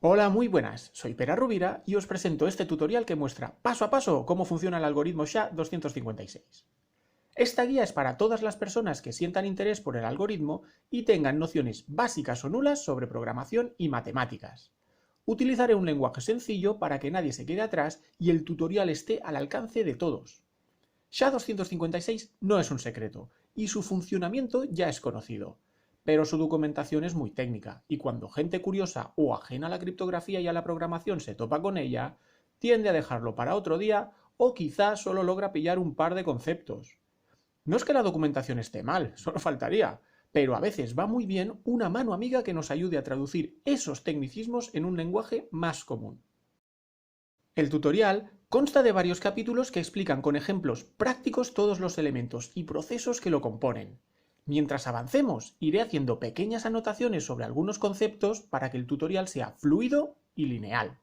Hola, muy buenas, soy Pera Rubira y os presento este tutorial que muestra paso a paso cómo funciona el algoritmo SHA-256. Esta guía es para todas las personas que sientan interés por el algoritmo y tengan nociones básicas o nulas sobre programación y matemáticas. Utilizaré un lenguaje sencillo para que nadie se quede atrás y el tutorial esté al alcance de todos. SHA-256 no es un secreto y su funcionamiento ya es conocido, pero su documentación es muy técnica y cuando gente curiosa o ajena a la criptografía y a la programación se topa con ella, tiende a dejarlo para otro día o quizás solo logra pillar un par de conceptos. No es que la documentación esté mal, solo faltaría, pero a veces va muy bien una mano amiga que nos ayude a traducir esos tecnicismos en un lenguaje más común. El tutorial consta de varios capítulos que explican con ejemplos prácticos todos los elementos y procesos que lo componen. Mientras avancemos, iré haciendo pequeñas anotaciones sobre algunos conceptos para que el tutorial sea fluido y lineal.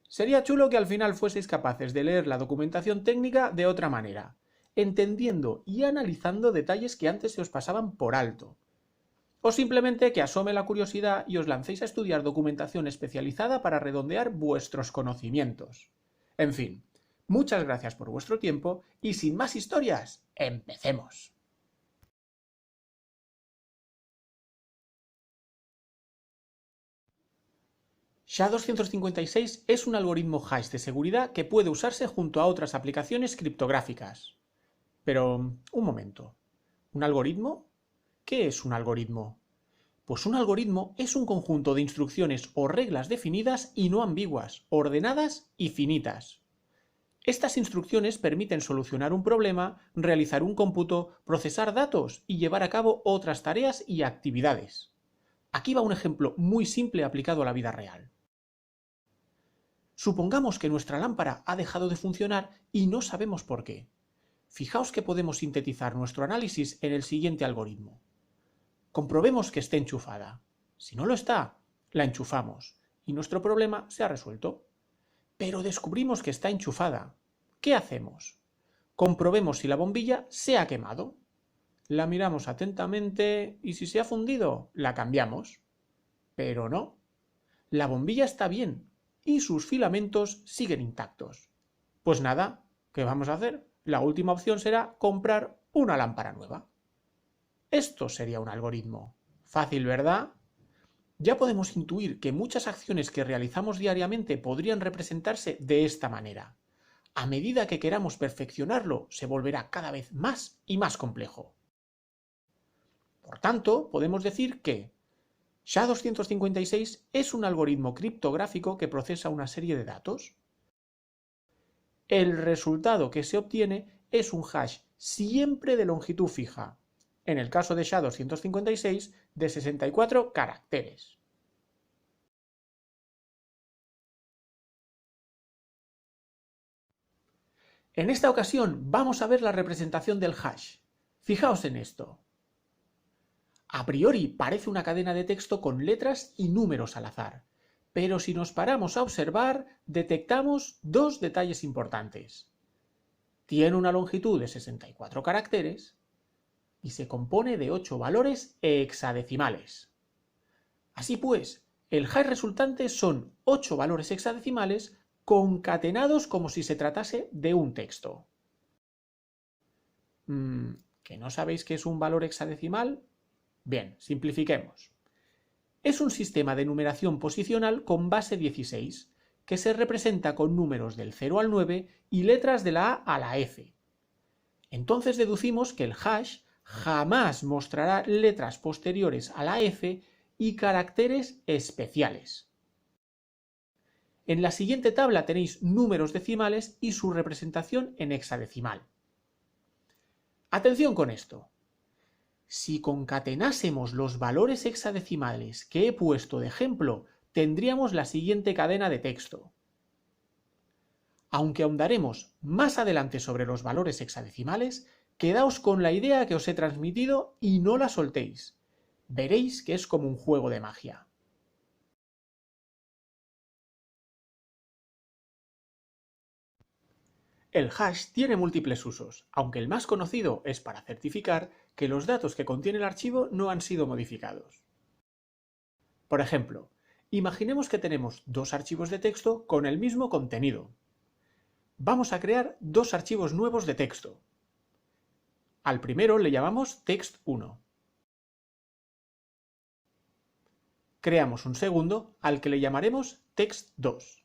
Sería chulo que al final fueseis capaces de leer la documentación técnica de otra manera, entendiendo y analizando detalles que antes se os pasaban por alto. O simplemente que asome la curiosidad y os lancéis a estudiar documentación especializada para redondear vuestros conocimientos. En fin, muchas gracias por vuestro tiempo y sin más historias, ¡empecemos! SHA-256 es un algoritmo hash de seguridad que puede usarse junto a otras aplicaciones criptográficas. Pero, un momento. ¿Un algoritmo? ¿Qué es un algoritmo? Pues un algoritmo es un conjunto de instrucciones o reglas definidas y no ambiguas, ordenadas y finitas. Estas instrucciones permiten solucionar un problema, realizar un cómputo, procesar datos y llevar a cabo otras tareas y actividades. Aquí va un ejemplo muy simple aplicado a la vida real. Supongamos que nuestra lámpara ha dejado de funcionar y no sabemos por qué. Fijaos que podemos sintetizar nuestro análisis en el siguiente algoritmo. Comprobemos que esté enchufada. Si no lo está, la enchufamos y nuestro problema se ha resuelto. Pero descubrimos que está enchufada. ¿Qué hacemos? Comprobemos si la bombilla se ha quemado. La miramos atentamente y si se ha fundido, la cambiamos. Pero no. La bombilla está bien y sus filamentos siguen intactos. Pues nada, ¿qué vamos a hacer? La última opción será comprar una lámpara nueva. Esto sería un algoritmo. Fácil, ¿verdad? Ya podemos intuir que muchas acciones que realizamos diariamente podrían representarse de esta manera. A medida que queramos perfeccionarlo, se volverá cada vez más y más complejo. Por tanto, podemos decir que SHA-256 es un algoritmo criptográfico que procesa una serie de datos. El resultado que se obtiene es un hash siempre de longitud fija, en el caso de SHA-256 de 64 caracteres. En esta ocasión vamos a ver la representación del hash. Fijaos en esto. A priori parece una cadena de texto con letras y números al azar, pero si nos paramos a observar, detectamos dos detalles importantes. Tiene una longitud de 64 caracteres y se compone de 8 valores hexadecimales. Así pues, el hash resultante son 8 valores hexadecimales concatenados como si se tratase de un texto. ¿Que no sabéis qué es un valor hexadecimal? Bien, simplifiquemos. Es un sistema de numeración posicional con base 16, que se representa con números del 0 al 9 y letras de la A a la F. Entonces deducimos que el hash jamás mostrará letras posteriores a la F y caracteres especiales. En la siguiente tabla tenéis números decimales y su representación en hexadecimal. Atención con esto. Si concatenásemos los valores hexadecimales que he puesto de ejemplo, tendríamos la siguiente cadena de texto. Aunque ahondaremos más adelante sobre los valores hexadecimales, quedaos con la idea que os he transmitido y no la soltéis. Veréis que es como un juego de magia. El hash tiene múltiples usos, aunque el más conocido es para certificar que los datos que contiene el archivo no han sido modificados. Por ejemplo, Imaginemos que tenemos dos archivos de texto con el mismo contenido. Vamos a crear dos archivos nuevos de texto. Al primero le llamamos text1. Creamos un segundo al que le llamaremos text2.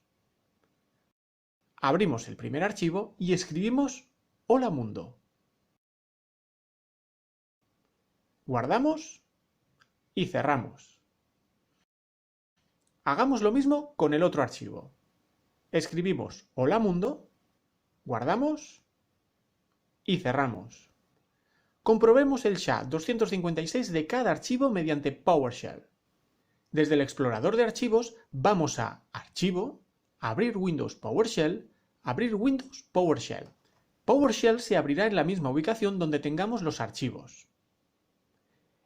Abrimos el primer archivo y escribimos Hola Mundo. Guardamos y cerramos. Hagamos lo mismo con el otro archivo. Escribimos Hola Mundo, guardamos y cerramos. Comprobemos el SHA-256 de cada archivo mediante PowerShell. Desde el explorador de archivos vamos a Archivo, Abrir Windows PowerShell, Abrir Windows PowerShell. PowerShell se abrirá en la misma ubicación donde tengamos los archivos.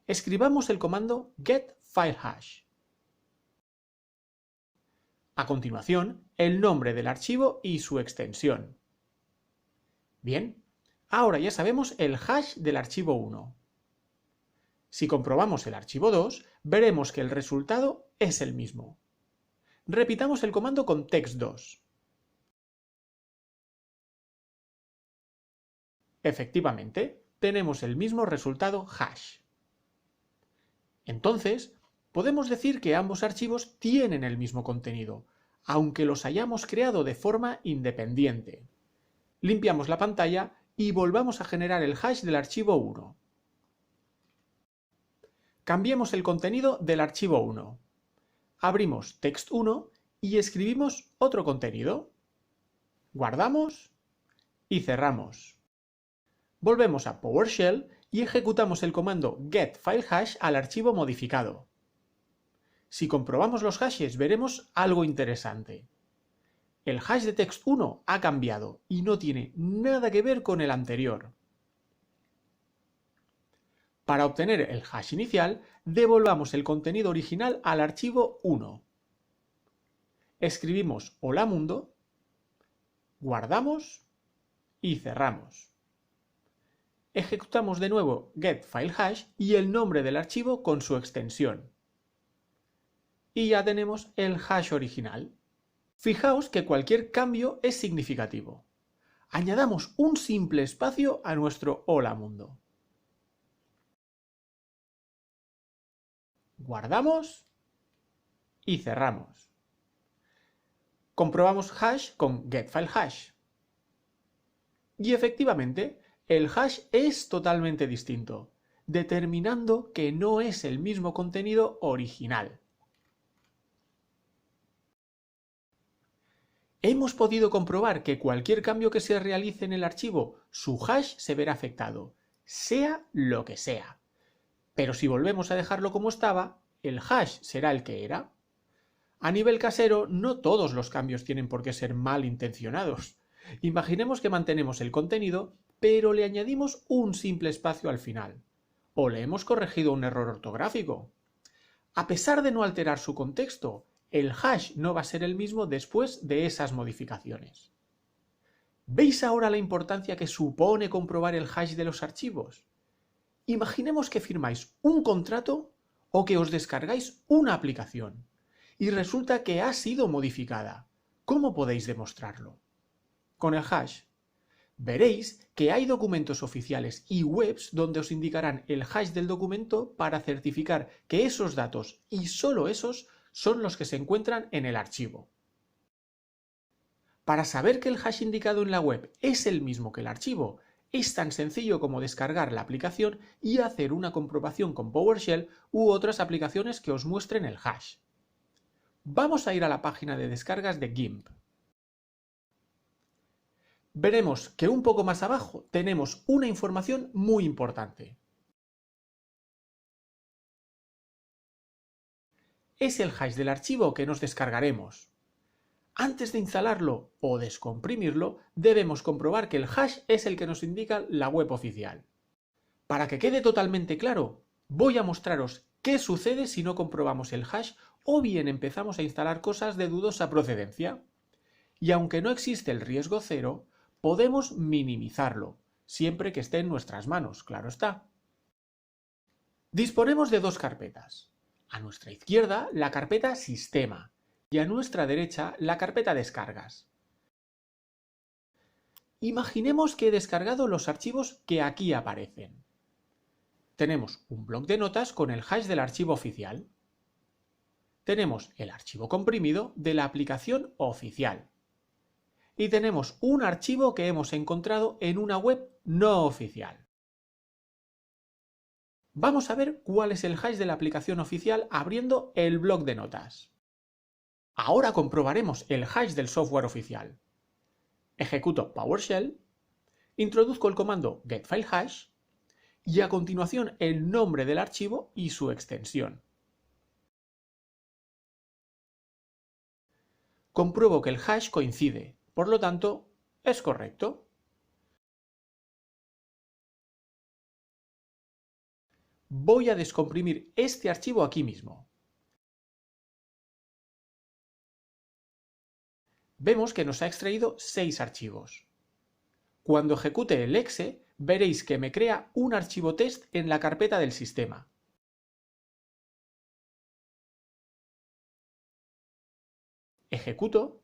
Escribamos el comando getFileHash. A continuación, el nombre del archivo y su extensión. Bien, ahora ya sabemos el hash del archivo 1. Si comprobamos el archivo 2, veremos que el resultado es el mismo. Repitamos el comando con text2. Efectivamente, tenemos el mismo resultado hash. Entonces, podemos decir que ambos archivos tienen el mismo contenido, aunque los hayamos creado de forma independiente. Limpiamos la pantalla y volvamos a generar el hash del archivo 1. Cambiemos el contenido del archivo 1. Abrimos text1 y escribimos otro contenido. Guardamos y cerramos. Volvemos a PowerShell y ejecutamos el comando getFileHash al archivo modificado. Si comprobamos los hashes veremos algo interesante. El hash de text1 ha cambiado y no tiene nada que ver con el anterior. Para obtener el hash inicial, devolvamos el contenido original al archivo 1. Escribimos Hola Mundo, guardamos y cerramos. Ejecutamos de nuevo getFileHash y el nombre del archivo con su extensión. Y ya tenemos el hash original. Fijaos que cualquier cambio es significativo. Añadamos un simple espacio a nuestro Hola Mundo. Guardamos y cerramos. Comprobamos hash con getFileHash. Y efectivamente, el hash es totalmente distinto, determinando que no es el mismo contenido original. Hemos podido comprobar que cualquier cambio que se realice en el archivo, su hash se verá afectado, sea lo que sea. Pero si volvemos a dejarlo como estaba, el hash será el que era. A nivel casero, no todos los cambios tienen por qué ser malintencionados. Imaginemos que mantenemos el contenido, pero le añadimos un simple espacio al final. O le hemos corregido un error ortográfico. A pesar de no alterar su contexto, el hash no va a ser el mismo después de esas modificaciones. ¿Veis ahora la importancia que supone comprobar el hash de los archivos? Imaginemos que firmáis un contrato o que os descargáis una aplicación y resulta que ha sido modificada. ¿Cómo podéis demostrarlo? Con el hash. Veréis que hay documentos oficiales y webs donde os indicarán el hash del documento para certificar que esos datos, y solo esos, son los que se encuentran en el archivo. Para saber que el hash indicado en la web es el mismo que el archivo, es tan sencillo como descargar la aplicación y hacer una comprobación con PowerShell u otras aplicaciones que os muestren el hash. Vamos a ir a la página de descargas de GIMP. Veremos que un poco más abajo tenemos una información muy importante. Es el hash del archivo que nos descargaremos. Antes de instalarlo o descomprimirlo, debemos comprobar que el hash es el que nos indica la web oficial. Para que quede totalmente claro, voy a mostraros qué sucede si no comprobamos el hash o bien empezamos a instalar cosas de dudosa procedencia. Y aunque no existe el riesgo cero, podemos minimizarlo, siempre que esté en nuestras manos, claro está. Disponemos de dos carpetas. A nuestra izquierda la carpeta Sistema y a nuestra derecha la carpeta Descargas. Imaginemos que he descargado los archivos que aquí aparecen. Tenemos un bloc de notas con el hash del archivo oficial. Tenemos el archivo comprimido de la aplicación oficial. Y tenemos un archivo que hemos encontrado en una web no oficial. Vamos a ver cuál es el hash de la aplicación oficial abriendo el bloc de notas. Ahora comprobaremos el hash del software oficial. Ejecuto PowerShell, introduzco el comando getFileHash y a continuación el nombre del archivo y su extensión. Compruebo que el hash coincide, por lo tanto, es correcto. Voy a descomprimir este archivo aquí mismo. Vemos que nos ha extraído 6 archivos. Cuando ejecute el exe, veréis que me crea un archivo test en la carpeta del sistema. Ejecuto,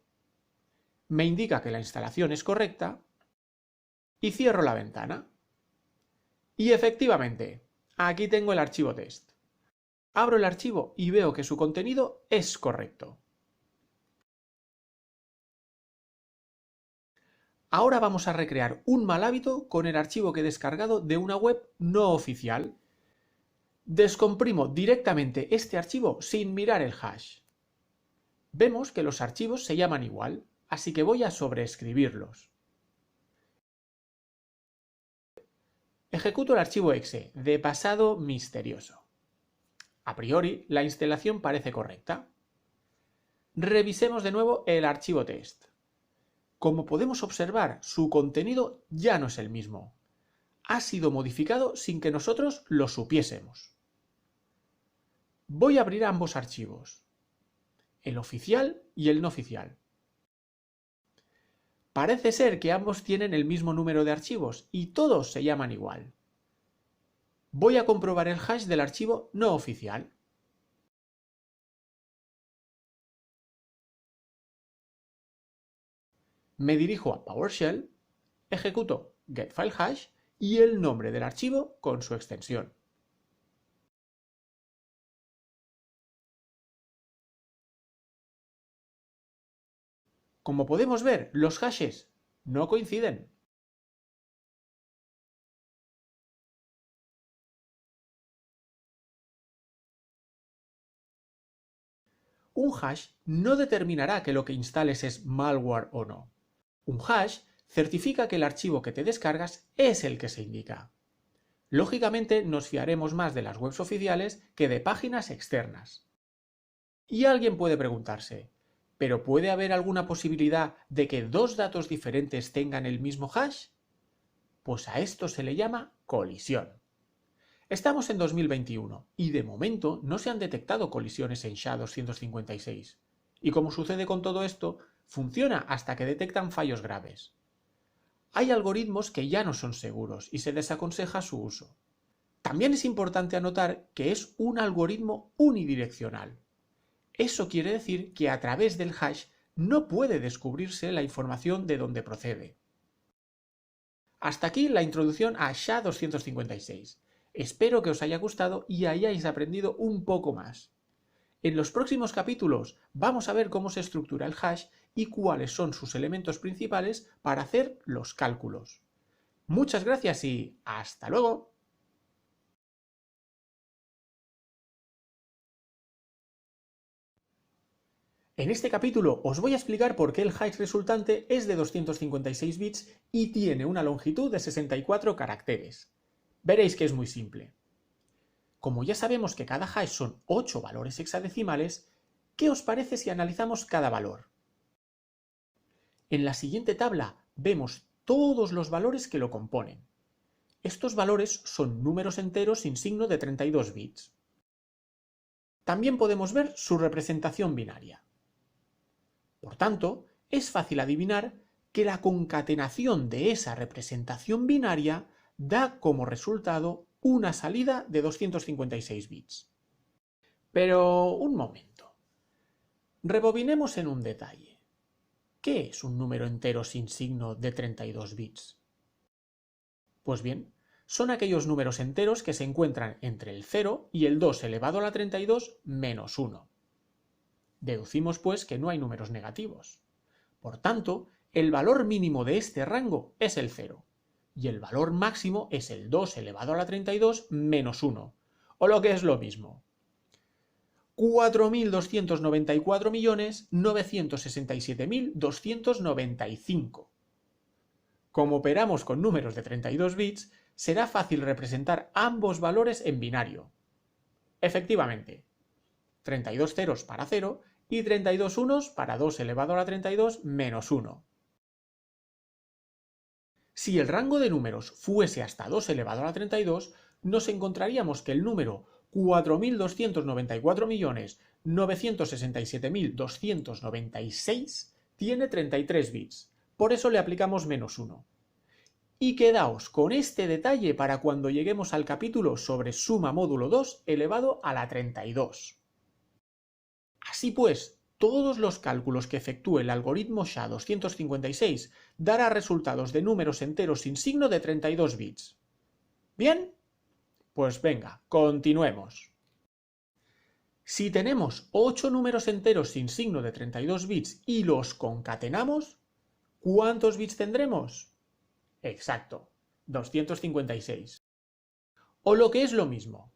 me indica que la instalación es correcta y cierro la ventana. Y efectivamente, aquí tengo el archivo test. Abro el archivo y veo que su contenido es correcto. Ahora vamos a recrear un mal hábito con el archivo que he descargado de una web no oficial. Descomprimo directamente este archivo sin mirar el hash. Vemos que los archivos se llaman igual, así que voy a sobreescribirlos. Ejecuto el archivo exe de pasado misterioso. A priori, la instalación parece correcta. Revisemos de nuevo el archivo test. Como podemos observar, su contenido ya no es el mismo. Ha sido modificado sin que nosotros lo supiésemos. Voy a abrir ambos archivos, el oficial y el no oficial. Parece ser que ambos tienen el mismo número de archivos y todos se llaman igual. Voy a comprobar el hash del archivo no oficial. Me dirijo a PowerShell, ejecuto getFileHash y el nombre del archivo con su extensión. Como podemos ver, los hashes no coinciden. Un hash no determinará que lo que instales es malware o no. Un hash certifica que el archivo que te descargas es el que se indica. Lógicamente nos fiaremos más de las webs oficiales que de páginas externas. Y alguien puede preguntarse, ¿pero puede haber alguna posibilidad de que dos datos diferentes tengan el mismo hash? Pues a esto se le llama colisión. Estamos en 2021 y de momento no se han detectado colisiones en SHA-256. Y como sucede con todo esto, funciona hasta que detectan fallos graves. Hay algoritmos que ya no son seguros y se desaconseja su uso. También es importante anotar que es un algoritmo unidireccional. Eso quiere decir que a través del hash no puede descubrirse la información de dónde procede. Hasta aquí la introducción a SHA-256. Espero que os haya gustado y hayáis aprendido un poco más. En los próximos capítulos vamos a ver cómo se estructura el hash y cuáles son sus elementos principales para hacer los cálculos. Muchas gracias y ¡hasta luego! En este capítulo os voy a explicar por qué el hash resultante es de 256 bits y tiene una longitud de 64 caracteres. Veréis que es muy simple. Como ya sabemos que cada hash son 8 valores hexadecimales, ¿qué os parece si analizamos cada valor? En la siguiente tabla vemos todos los valores que lo componen. Estos valores son números enteros sin signo de 32 bits. También podemos ver su representación binaria. Por tanto, es fácil adivinar que la concatenación de esa representación binaria da como resultado una salida de 256 bits. Pero un momento. Rebobinemos en un detalle. ¿Qué es un número entero sin signo de 32 bits? Pues bien, son aquellos números enteros que se encuentran entre el 0 y el 2 elevado a la 32 menos 1. Deducimos pues que no hay números negativos. Por tanto, el valor mínimo de este rango es el 0, y el valor máximo es el 2 elevado a la 32 menos 1, o lo que es lo mismo, 4.294.967.295. Como operamos con números de 32 bits, será fácil representar ambos valores en binario. Efectivamente, 32 ceros para 0 y 32 unos para 2 elevado a la 32 menos 1. Si el rango de números fuese hasta 2 elevado a la 32, nos encontraríamos que el número 4.294.967.296 tiene 33 bits, por eso le aplicamos menos 1. Y quedaos con este detalle para cuando lleguemos al capítulo sobre suma módulo 2 elevado a la 32. Así pues, todos los cálculos que efectúe el algoritmo SHA-256 dará resultados de números enteros sin signo de 32 bits. ¿Bien? Pues venga, continuemos. Si tenemos 8 números enteros sin signo de 32 bits y los concatenamos, ¿cuántos bits tendremos? Exacto, 256. O lo que es lo mismo,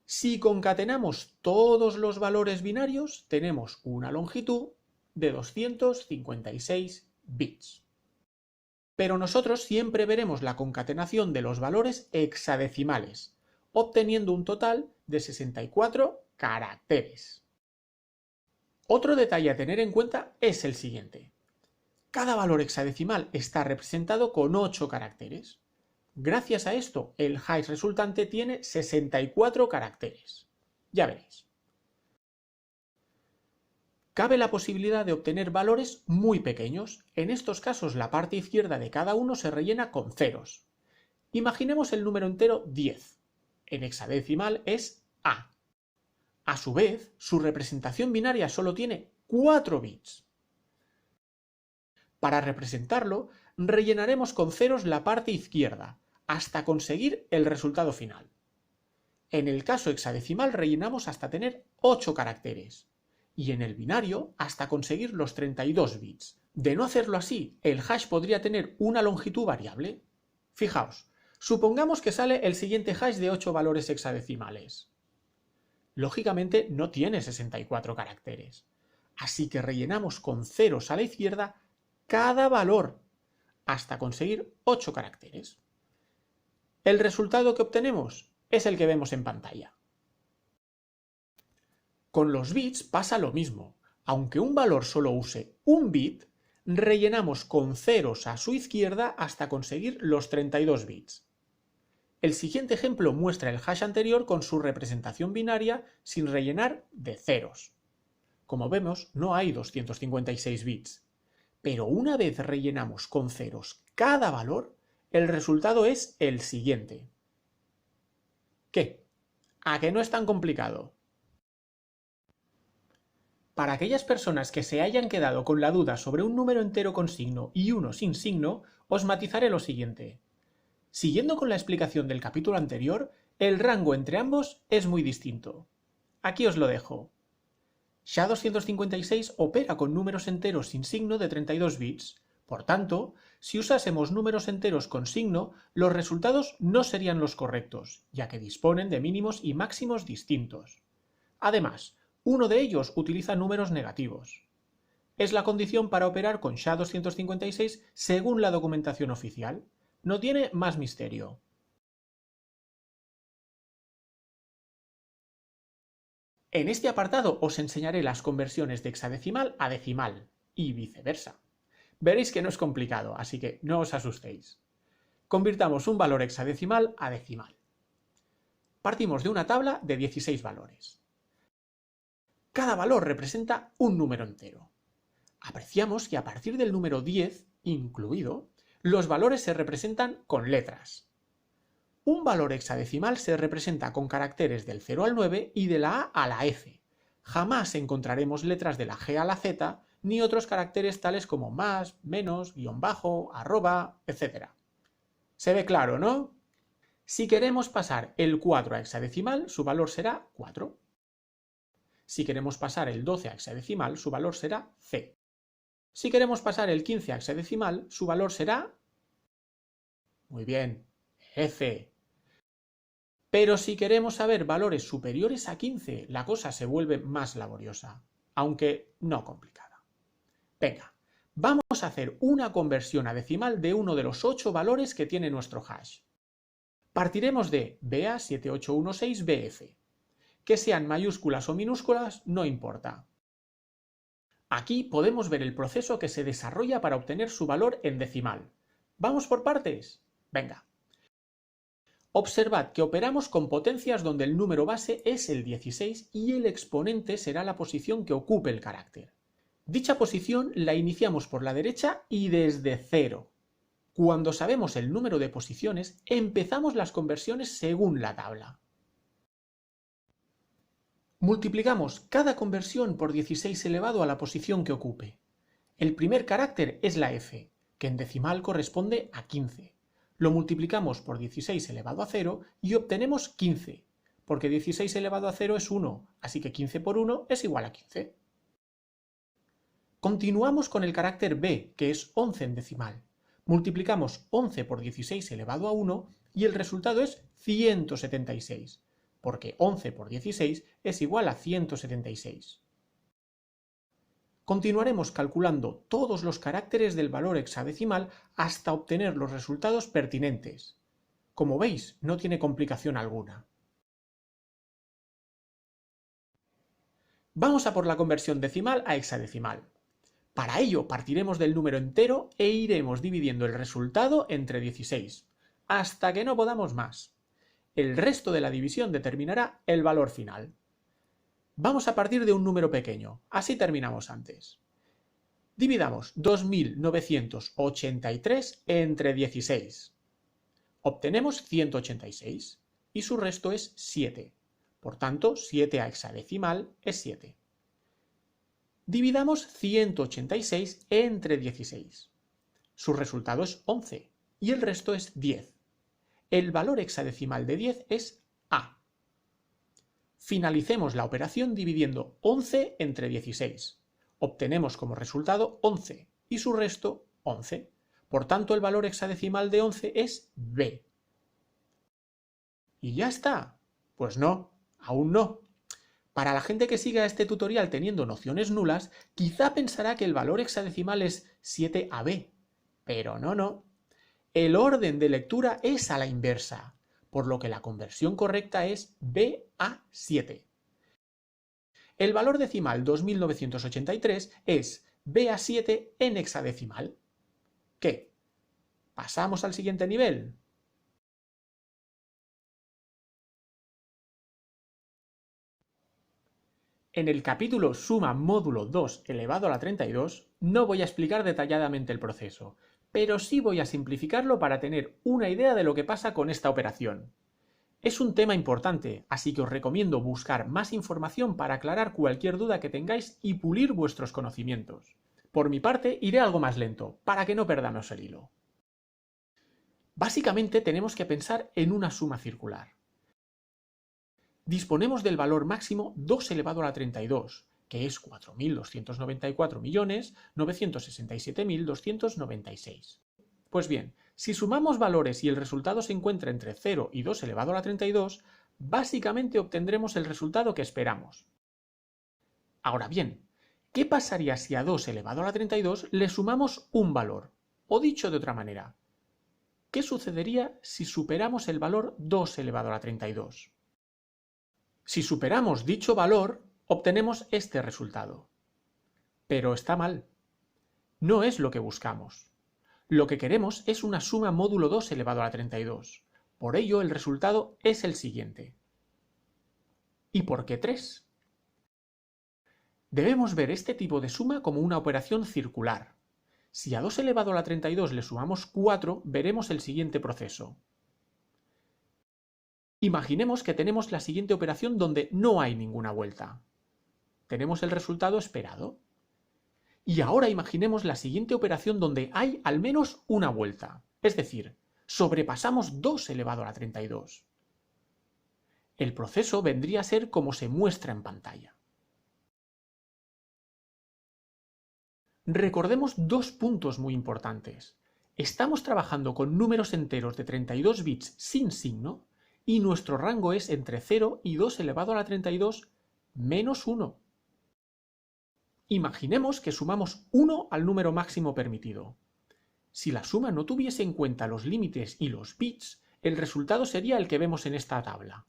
si concatenamos todos los valores binarios, tenemos una longitud de 256 bits. Pero nosotros siempre veremos la concatenación de los valores hexadecimales, obteniendo un total de 64 caracteres. Otro detalle a tener en cuenta es el siguiente. Cada valor hexadecimal está representado con 8 caracteres. Gracias a esto, el hash resultante tiene 64 caracteres. Ya veréis. Cabe la posibilidad de obtener valores muy pequeños. En estos casos, la parte izquierda de cada uno se rellena con ceros. Imaginemos el número entero 10. En hexadecimal es A. A su vez, su representación binaria solo tiene 4 bits. Para representarlo, rellenaremos con ceros la parte izquierda, hasta conseguir el resultado final. En el caso hexadecimal rellenamos hasta tener 8 caracteres, y en el binario hasta conseguir los 32 bits. De no hacerlo así, el hash podría tener una longitud variable. Fijaos, supongamos que sale el siguiente hash de 8 valores hexadecimales. Lógicamente no tiene 64 caracteres, así que rellenamos con ceros a la izquierda cada valor, hasta conseguir 8 caracteres. El resultado que obtenemos es el que vemos en pantalla. Con los bits pasa lo mismo. Aunque un valor solo use un bit, rellenamos con ceros a su izquierda hasta conseguir los 32 bits. El siguiente ejemplo muestra el hash anterior con su representación binaria sin rellenar de ceros. Como vemos, no hay 256 bits. Pero una vez rellenamos con ceros cada valor, el resultado es el siguiente. ¿Qué? ¿A que no es tan complicado? Para aquellas personas que se hayan quedado con la duda sobre un número entero con signo y uno sin signo, os matizaré lo siguiente. Siguiendo con la explicación del capítulo anterior, el rango entre ambos es muy distinto. Aquí os lo dejo. SHA-256 opera con números enteros sin signo de 32 bits. Por tanto, si usásemos números enteros con signo, los resultados no serían los correctos, ya que disponen de mínimos y máximos distintos. Además, uno de ellos utiliza números negativos. Es la condición para operar con SHA-256 según la documentación oficial. No tiene más misterio. En este apartado os enseñaré las conversiones de hexadecimal a decimal y viceversa. Veréis que no es complicado, así que no os asustéis. Convirtamos un valor hexadecimal a decimal. Partimos de una tabla de 16 valores. Cada valor representa un número entero. Apreciamos que a partir del número 10 incluido, los valores se representan con letras. Un valor hexadecimal se representa con caracteres del 0 al 9 y de la A a la F. Jamás encontraremos letras de la G a la Z, ni otros caracteres tales como más, menos, guión bajo, arroba, etc. ¿Se ve claro, no? Si queremos pasar el 4 a hexadecimal, su valor será 4. Si queremos pasar el 12 a hexadecimal, su valor será C. Si queremos pasar el 15 a hexadecimal, su valor será... Muy bien, F. Pero si queremos saber valores superiores a 15, la cosa se vuelve más laboriosa, aunque no complicada. Venga, vamos a hacer una conversión a decimal de uno de los 8 valores que tiene nuestro hash. Partiremos de BA7816BF. Que sean mayúsculas o minúsculas no importa. Aquí podemos ver el proceso que se desarrolla para obtener su valor en decimal. ¿Vamos por partes? Venga. Observad que operamos con potencias donde el número base es el 16 y el exponente será la posición que ocupe el carácter. Dicha posición la iniciamos por la derecha y desde 0. Cuando sabemos el número de posiciones, empezamos las conversiones según la tabla. Multiplicamos cada conversión por 16 elevado a la posición que ocupe. El primer carácter es la F, que en decimal corresponde a 15. Lo multiplicamos por 16 elevado a 0 y obtenemos 15, porque 16 elevado a 0 es 1, así que 15 por 1 es igual a 15. Continuamos con el carácter B, que es 11 en decimal. Multiplicamos 11 por 16 elevado a 1 y el resultado es 176. Porque 11 por 16 es igual a 176. Continuaremos calculando todos los caracteres del valor hexadecimal hasta obtener los resultados pertinentes. Como veis, no tiene complicación alguna. Vamos a por la conversión decimal a hexadecimal. Para ello partiremos del número entero e iremos dividiendo el resultado entre 16, hasta que no podamos más. El resto de la división determinará el valor final. Vamos a partir de un número pequeño, así terminamos antes. Dividamos 2983 entre 16. Obtenemos 186 y su resto es 7. Por tanto, 7 a hexadecimal es 7. Dividamos 186 entre 16. Su resultado es 11 y el resto es 10. El valor hexadecimal de 10 es A. Finalicemos la operación dividiendo 11 entre 16. Obtenemos como resultado 11 y su resto 11. Por tanto, el valor hexadecimal de 11 es B. ¿Y ya está? Pues no, aún no. Para la gente que siga este tutorial teniendo nociones nulas, quizá pensará que el valor hexadecimal es 7AB. Pero no. El orden de lectura es a la inversa, por lo que la conversión correcta es B a 7. El valor decimal 2983 es B a 7 en hexadecimal. ¿Qué? ¿Pasamos al siguiente nivel? En el capítulo suma módulo 2 elevado a la 32 no voy a explicar detalladamente el proceso, pero sí voy a simplificarlo para tener una idea de lo que pasa con esta operación. Es un tema importante, así que os recomiendo buscar más información para aclarar cualquier duda que tengáis y pulir vuestros conocimientos. Por mi parte, iré algo más lento, para que no perdamos el hilo. Básicamente tenemos que pensar en una suma circular. Disponemos del valor máximo 2 elevado a la 32, que es 4.294.967.296. Pues bien, si sumamos valores y el resultado se encuentra entre 0 y 2 elevado a la 32, básicamente obtendremos el resultado que esperamos. Ahora bien, ¿qué pasaría si a 2 elevado a la 32 le sumamos un valor? O dicho de otra manera, ¿qué sucedería si superamos el valor 2 elevado a la 32? Si superamos dicho valor, obtenemos este resultado. Pero está mal. No es lo que buscamos. Lo que queremos es una suma módulo 2 elevado a la 32. Por ello, el resultado es el siguiente. ¿Y por qué 3? Debemos ver este tipo de suma como una operación circular. Si a 2 elevado a la 32 le sumamos 4, veremos el siguiente proceso. Imaginemos que tenemos la siguiente operación donde no hay ninguna vuelta. Tenemos el resultado esperado. Y ahora imaginemos la siguiente operación donde hay al menos una vuelta, es decir, sobrepasamos 2 elevado a la 32. El proceso vendría a ser como se muestra en pantalla. Recordemos dos puntos muy importantes. Estamos trabajando con números enteros de 32 bits sin signo y nuestro rango es entre 0 y 2 elevado a la 32 menos 1. Imaginemos que sumamos 1 al número máximo permitido. Si la suma no tuviese en cuenta los límites y los bits, el resultado sería el que vemos en esta tabla.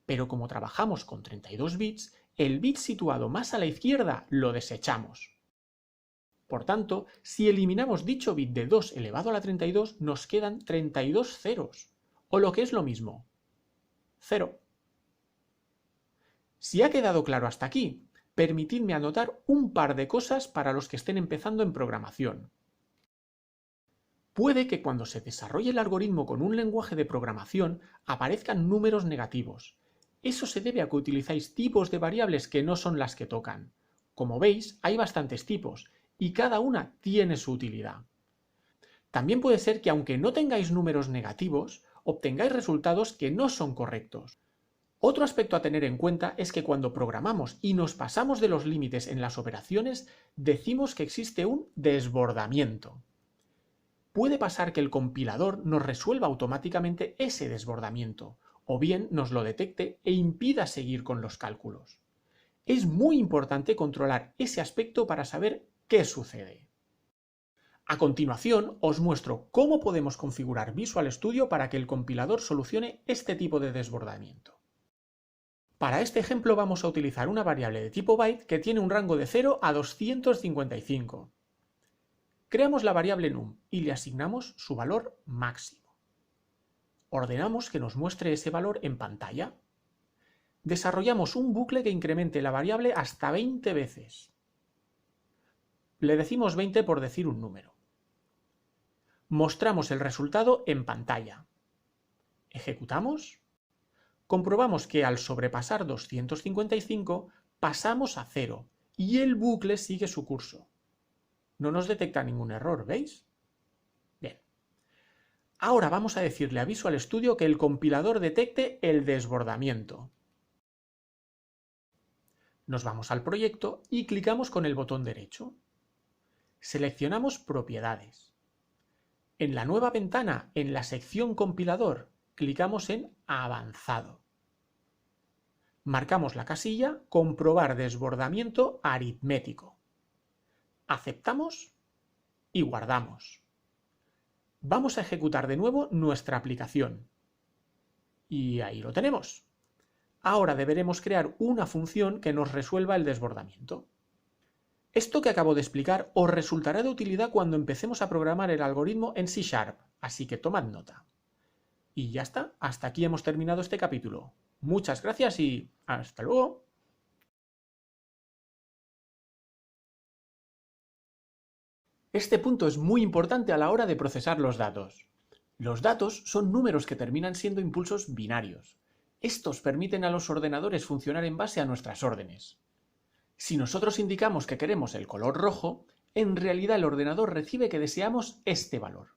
Pero como trabajamos con 32 bits, el bit situado más a la izquierda lo desechamos. Por tanto, si eliminamos dicho bit de 2 elevado a la 32, nos quedan 32 ceros, o lo que es lo mismo, 0. Si ha quedado claro hasta aquí, permitidme anotar un par de cosas para los que estén empezando en programación. Puede que cuando se desarrolle el algoritmo con un lenguaje de programación aparezcan números negativos. Eso se debe a que utilizáis tipos de variables que no son las que tocan. Como veis, hay bastantes tipos, y cada una tiene su utilidad. También puede ser que aunque no tengáis números negativos, obtengáis resultados que no son correctos. Otro aspecto a tener en cuenta es que cuando programamos y nos pasamos de los límites en las operaciones, decimos que existe un desbordamiento. Puede pasar que el compilador nos resuelva automáticamente ese desbordamiento, o bien nos lo detecte e impida seguir con los cálculos. Es muy importante controlar ese aspecto para saber qué sucede. A continuación os muestro cómo podemos configurar Visual Studio para que el compilador solucione este tipo de desbordamiento. Para este ejemplo vamos a utilizar una variable de tipo byte que tiene un rango de 0 a 255. Creamos la variable num y le asignamos su valor máximo. Ordenamos que nos muestre ese valor en pantalla. Desarrollamos un bucle que incremente la variable hasta 20 veces. Le decimos 20 por decir un número. Mostramos el resultado en pantalla. Ejecutamos. Comprobamos que al sobrepasar 255 pasamos a 0 y el bucle sigue su curso. No nos detecta ningún error, ¿veis? Bien. Ahora vamos a decirle a Visual Studio que el compilador detecte el desbordamiento. Nos vamos al proyecto y clicamos con el botón derecho. Seleccionamos Propiedades. En la nueva ventana, en la sección Compilador, clicamos en Avanzado. Marcamos la casilla Comprobar desbordamiento aritmético. Aceptamos y guardamos. Vamos a ejecutar de nuevo nuestra aplicación. Y ahí lo tenemos. Ahora deberemos crear una función que nos resuelva el desbordamiento. Esto que acabo de explicar os resultará de utilidad cuando empecemos a programar el algoritmo en C#, así que tomad nota. Y ya está, hasta aquí hemos terminado este capítulo. Muchas gracias y hasta luego. Este punto es muy importante a la hora de procesar los datos. Los datos son números que terminan siendo impulsos binarios. Estos permiten a los ordenadores funcionar en base a nuestras órdenes. Si nosotros indicamos que queremos el color rojo, en realidad el ordenador recibe que deseamos este valor.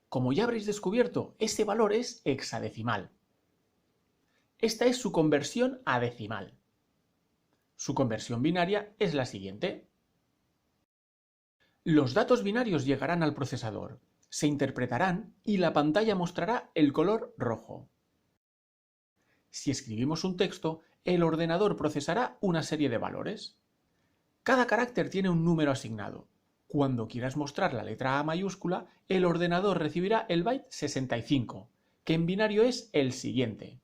Como ya habréis descubierto, ese valor es hexadecimal. Esta es su conversión a decimal. Su conversión binaria es la siguiente. Los datos binarios llegarán al procesador, se interpretarán y la pantalla mostrará el color rojo. Si escribimos un texto, el ordenador procesará una serie de valores. Cada carácter tiene un número asignado. Cuando quieras mostrar la letra A mayúscula, el ordenador recibirá el byte 65, que en binario es el siguiente.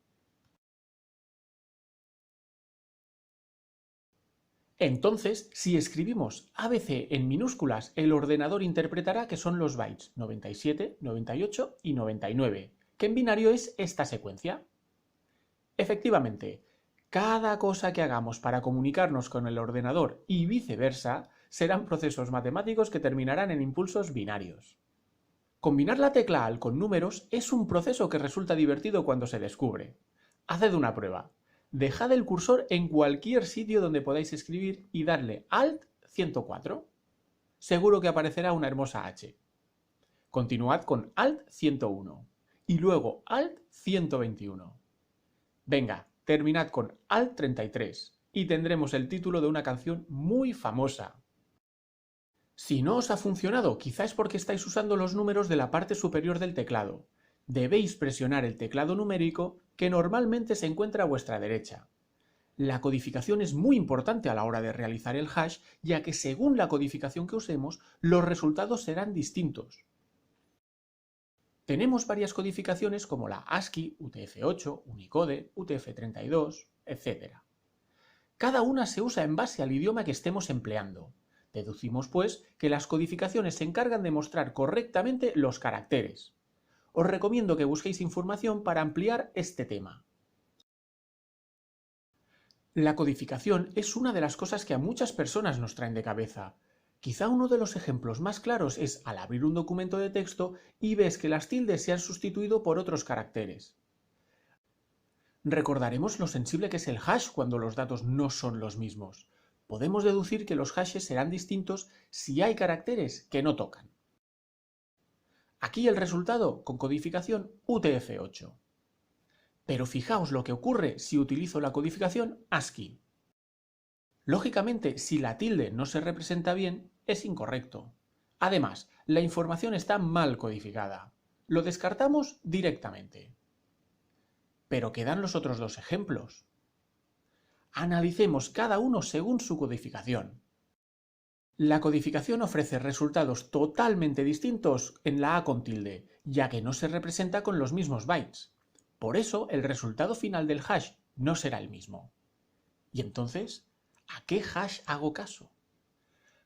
Entonces, si escribimos ABC en minúsculas, el ordenador interpretará que son los bytes 97, 98 y 99, que en binario es esta secuencia. Efectivamente, cada cosa que hagamos para comunicarnos con el ordenador y viceversa serán procesos matemáticos que terminarán en impulsos binarios. Combinar la tecla Alt con números es un proceso que resulta divertido cuando se descubre. Haced una prueba. Dejad el cursor en cualquier sitio donde podáis escribir y darle Alt 104. Seguro que aparecerá una hermosa H. Continuad con Alt 101 y luego Alt 121. Venga, terminad con Alt 33 y tendremos el título de una canción muy famosa. Si no os ha funcionado, quizá es porque estáis usando los números de la parte superior del teclado. Debéis presionar el teclado numérico que normalmente se encuentra a vuestra derecha. La codificación es muy importante a la hora de realizar el hash, ya que según la codificación que usemos, los resultados serán distintos. Tenemos varias codificaciones como la ASCII, UTF-8, Unicode, UTF-32, etc. Cada una se usa en base al idioma que estemos empleando. Deducimos, pues, que las codificaciones se encargan de mostrar correctamente los caracteres. Os recomiendo que busquéis información para ampliar este tema. La codificación es una de las cosas que a muchas personas nos traen de cabeza. Quizá uno de los ejemplos más claros es al abrir un documento de texto y ves que las tildes se han sustituido por otros caracteres. Recordaremos lo sensible que es el hash cuando los datos no son los mismos. Podemos deducir que los hashes serán distintos si hay caracteres que no tocan. Aquí el resultado con codificación UTF-8. Pero fijaos lo que ocurre si utilizo la codificación ASCII. Lógicamente, si la tilde no se representa bien, es incorrecto. Además, la información está mal codificada. Lo descartamos directamente. Pero quedan los otros dos ejemplos. Analicemos cada uno según su codificación. La codificación ofrece resultados totalmente distintos en la A con tilde, ya que no se representa con los mismos bytes. Por eso, el resultado final del hash no será el mismo. ¿Y entonces, a qué hash hago caso?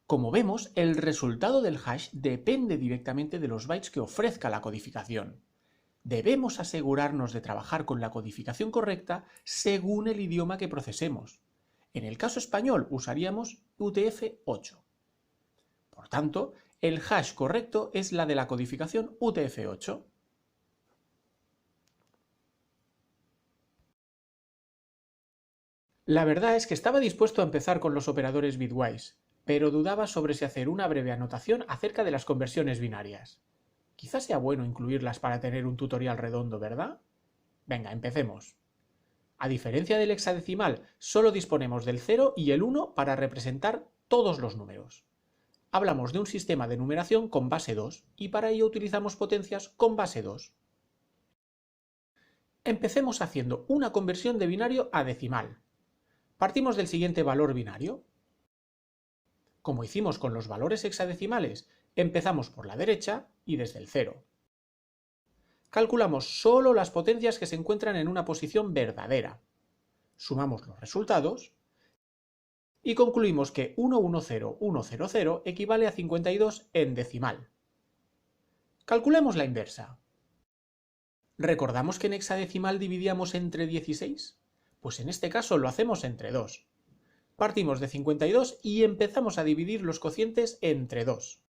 Como vemos, el resultado del hash depende directamente de los bytes que ofrezca la codificación. Debemos asegurarnos de trabajar con la codificación correcta según el idioma que procesemos. En el caso español usaríamos UTF-8. Por tanto, el hash correcto es la de la codificación UTF-8. La verdad es que estaba dispuesto a empezar con los operadores bitwise, pero dudaba sobre si hacer una breve anotación acerca de las conversiones binarias. Quizás sea bueno incluirlas para tener un tutorial redondo, ¿verdad? Venga, empecemos. A diferencia del hexadecimal, solo disponemos del 0 y el 1 para representar todos los números. Hablamos de un sistema de numeración con base 2 y para ello utilizamos potencias con base 2. Empecemos haciendo una conversión de binario a decimal. Partimos del siguiente valor binario. Como hicimos con los valores hexadecimales, empezamos por la derecha y desde el 0. Calculamos solo las potencias que se encuentran en una posición verdadera. Sumamos los resultados y concluimos que 110100 equivale a 52 en decimal. Calculemos la inversa. ¿Recordamos que en hexadecimal dividíamos entre 16? Pues en este caso lo hacemos entre 2. Partimos de 52 y empezamos a dividir los cocientes entre 2.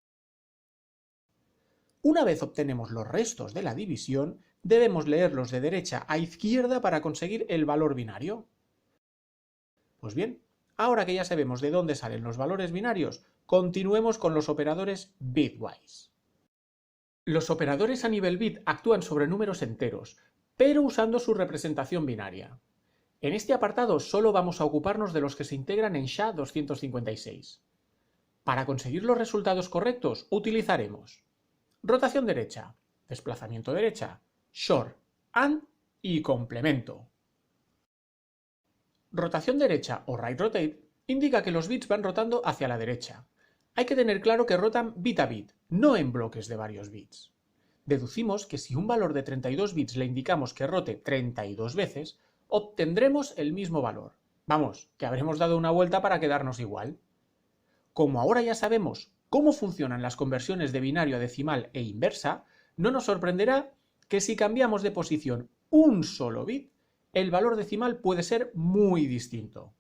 Una vez obtenemos los restos de la división, debemos leerlos de derecha a izquierda para conseguir el valor binario. Pues bien, ahora que ya sabemos de dónde salen los valores binarios, continuemos con los operadores bitwise. Los operadores a nivel bit actúan sobre números enteros, pero usando su representación binaria. En este apartado solo vamos a ocuparnos de los que se integran en SHA-256. Para conseguir los resultados correctos utilizaremos rotación derecha, desplazamiento derecha, short, and y complemento. Rotación derecha o right rotate indica que los bits van rotando hacia la derecha. Hay que tener claro que rotan bit a bit, no en bloques de varios bits. Deducimos que si un valor de 32 bits le indicamos que rote 32 veces, obtendremos el mismo valor. Vamos, que habremos dado una vuelta para quedarnos igual. Como ahora ya sabemos cómo funcionan las conversiones de binario a decimal e inversa, no nos sorprenderá que si cambiamos de posición un solo bit, el valor decimal puede ser muy distinto.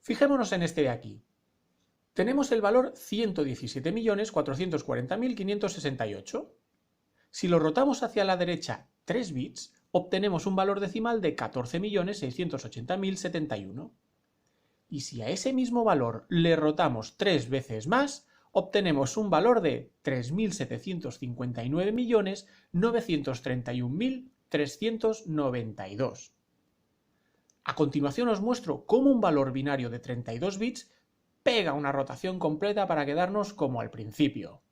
Fijémonos en este de aquí. Tenemos el valor 117.440.568. Si lo rotamos hacia la derecha 3 bits, obtenemos un valor decimal de 14.680.071. Y si a ese mismo valor le rotamos 3 veces más, obtenemos un valor de 3.759.931.392. A continuación os muestro cómo un valor binario de 32 bits pega una rotación completa para quedarnos como al principio.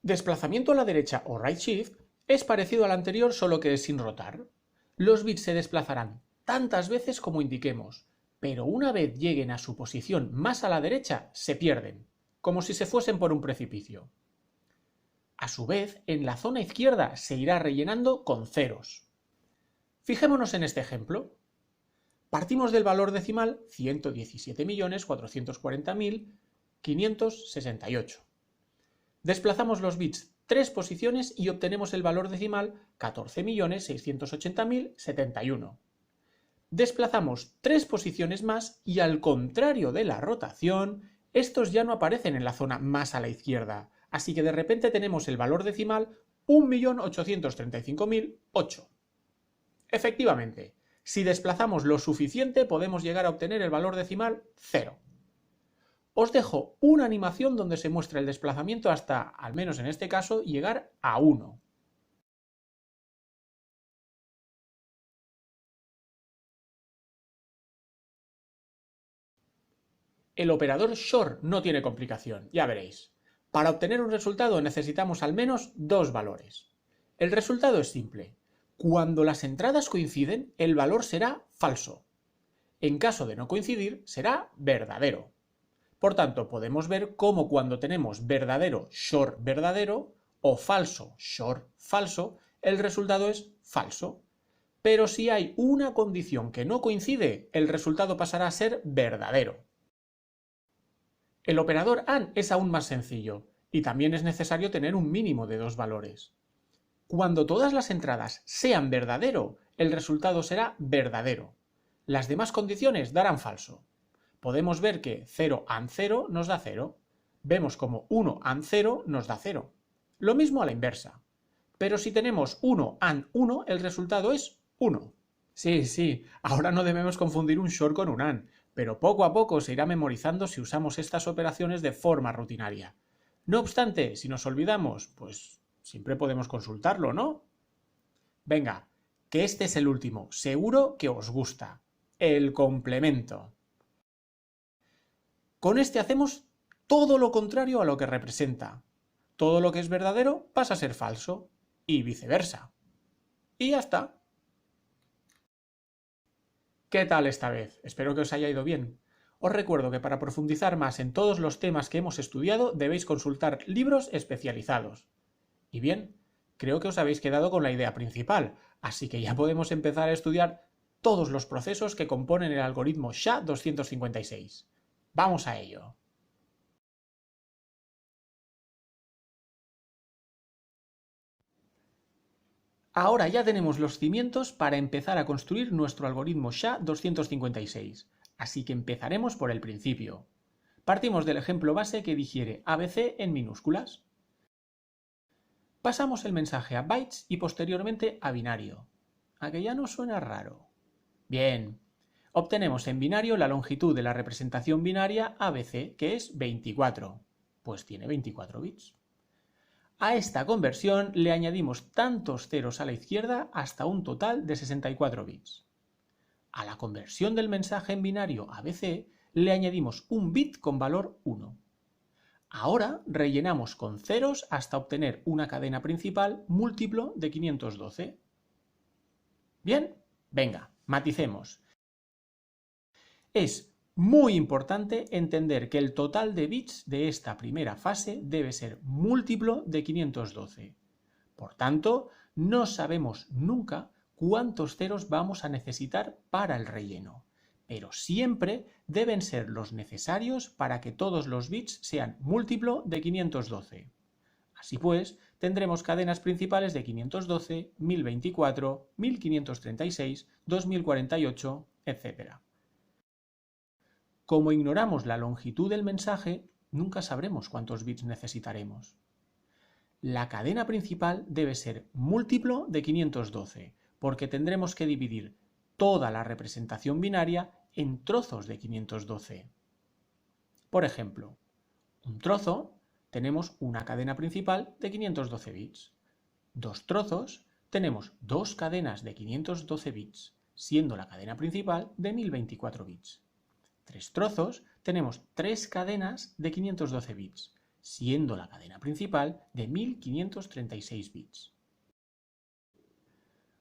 Desplazamiento a la derecha o right shift es parecido al anterior, solo que es sin rotar. Los bits se desplazarán tantas veces como indiquemos, pero una vez lleguen a su posición más a la derecha, se pierden, como si se fuesen por un precipicio. A su vez, en la zona izquierda se irá rellenando con ceros. Fijémonos en este ejemplo. Partimos del valor decimal 117.440.568. Desplazamos los bits 3 posiciones y obtenemos el valor decimal 14.680.071. Desplazamos 3 posiciones más y, al contrario de la rotación, estos ya no aparecen en la zona más a la izquierda, así que de repente tenemos el valor decimal 1.835.008. Efectivamente, si desplazamos lo suficiente podemos llegar a obtener el valor decimal 0. Os dejo una animación donde se muestra el desplazamiento hasta, al menos en este caso, llegar a 1. El operador short no tiene complicación, ya veréis. Para obtener un resultado necesitamos al menos 2 valores. El resultado es simple. Cuando las entradas coinciden, el valor será falso. En caso de no coincidir, será verdadero. Por tanto, podemos ver cómo cuando tenemos verdadero short verdadero o falso short falso, el resultado es falso. Pero si hay una condición que no coincide, el resultado pasará a ser verdadero. El operador AND es aún más sencillo, y también es necesario tener un mínimo de 2 valores. Cuando todas las entradas sean verdadero, el resultado será verdadero. Las demás condiciones darán falso. Podemos ver que 0 AND 0 nos da 0. Vemos como 1 AND 0 nos da 0. Lo mismo a la inversa. Pero si tenemos 1 AND 1, el resultado es 1. Sí, ahora no debemos confundir un short con un AND, pero poco a poco se irá memorizando si usamos estas operaciones de forma rutinaria. No obstante, si nos olvidamos, pues siempre podemos consultarlo, ¿no? Venga, que este es el último, seguro que os gusta. El complemento. Con este hacemos todo lo contrario a lo que representa. Todo lo que es verdadero pasa a ser falso, y viceversa. Y ya está. ¿Qué tal esta vez? Espero que os haya ido bien. Os recuerdo que para profundizar más en todos los temas que hemos estudiado debéis consultar libros especializados. Y bien, creo que os habéis quedado con la idea principal, así que ya podemos empezar a estudiar todos los procesos que componen el algoritmo SHA-256. ¡Vamos a ello! Ahora ya tenemos los cimientos para empezar a construir nuestro algoritmo SHA-256, así que empezaremos por el principio. Partimos del ejemplo base que digiere ABC en minúsculas. Pasamos el mensaje a bytes y posteriormente a binario. ¿A que ya no suena raro? Bien, obtenemos en binario la longitud de la representación binaria ABC, que es 24, pues tiene 24 bits. A esta conversión le añadimos tantos ceros a la izquierda hasta un total de 64 bits. A la conversión del mensaje en binario ABC le añadimos un bit con valor 1. Ahora rellenamos con ceros hasta obtener una cadena principal múltiplo de 512. Bien, venga, maticemos. Es muy importante entender que el total de bits de esta primera fase debe ser múltiplo de 512. Por tanto, no sabemos nunca cuántos ceros vamos a necesitar para el relleno, pero siempre deben ser los necesarios para que todos los bits sean múltiplo de 512. Así pues, tendremos cadenas principales de 512, 1024, 1536, 2048, etc. Como ignoramos la longitud del mensaje, nunca sabremos cuántos bits necesitaremos. La cadena principal debe ser múltiplo de 512, porque tendremos que dividir toda la representación binaria en trozos de 512. Por ejemplo, un trozo tenemos una cadena principal de 512 bits. Dos trozos tenemos dos cadenas de 512 bits, siendo la cadena principal de 1024 bits. Tres trozos tenemos tres cadenas de 512 bits, siendo la cadena principal de 1536 bits.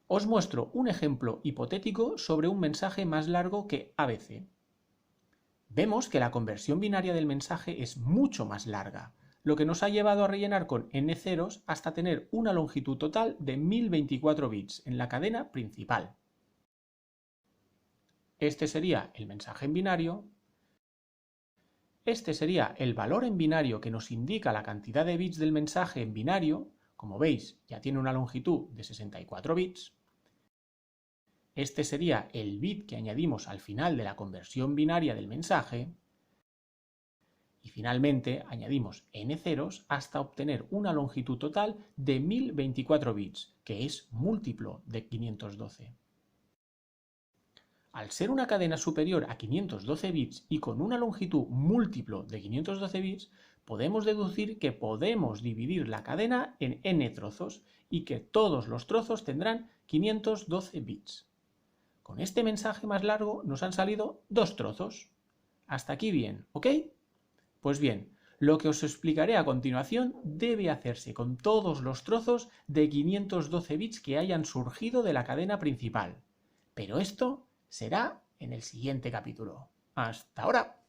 Os muestro un ejemplo hipotético sobre un mensaje más largo que ABC. Vemos que la conversión binaria del mensaje es mucho más larga, lo que nos ha llevado a rellenar con n ceros hasta tener una longitud total de 1024 bits en la cadena principal. Este sería el mensaje en binario. Este sería el valor en binario que nos indica la cantidad de bits del mensaje en binario. Como veis, ya tiene una longitud de 64 bits. Este sería el bit que añadimos al final de la conversión binaria del mensaje. Y finalmente añadimos n ceros hasta obtener una longitud total de 1024 bits, que es múltiplo de 512. Al ser una cadena superior a 512 bits y con una longitud múltiplo de 512 bits, podemos deducir que podemos dividir la cadena en n trozos y que todos los trozos tendrán 512 bits. Con este mensaje más largo nos han salido dos trozos. Hasta aquí bien, ¿ok? Pues bien, lo que os explicaré a continuación debe hacerse con todos los trozos de 512 bits que hayan surgido de la cadena principal. Pero esto será en el siguiente capítulo. ¡Hasta ahora!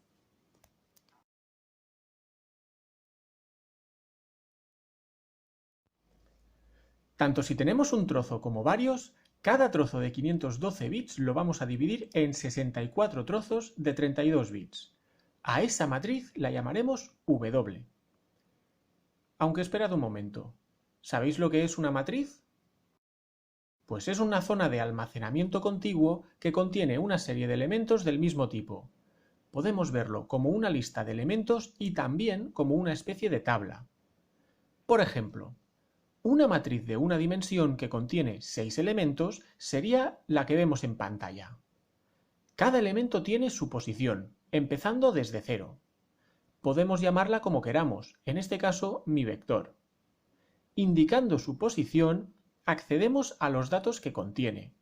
Tanto si tenemos un trozo como varios, cada trozo de 512 bits lo vamos a dividir en 64 trozos de 32 bits. A esa matriz la llamaremos W. Aunque esperad un momento, ¿sabéis lo que es una matriz? Pues es una zona de almacenamiento contiguo que contiene una serie de elementos del mismo tipo. Podemos verlo como una lista de elementos y también como una especie de tabla. Por ejemplo, una matriz de una dimensión que contiene 6 elementos sería la que vemos en pantalla. Cada elemento tiene su posición, empezando desde 0. Podemos llamarla como queramos, en este caso mi vector. Indicando su posición, accedemos a los datos que contiene.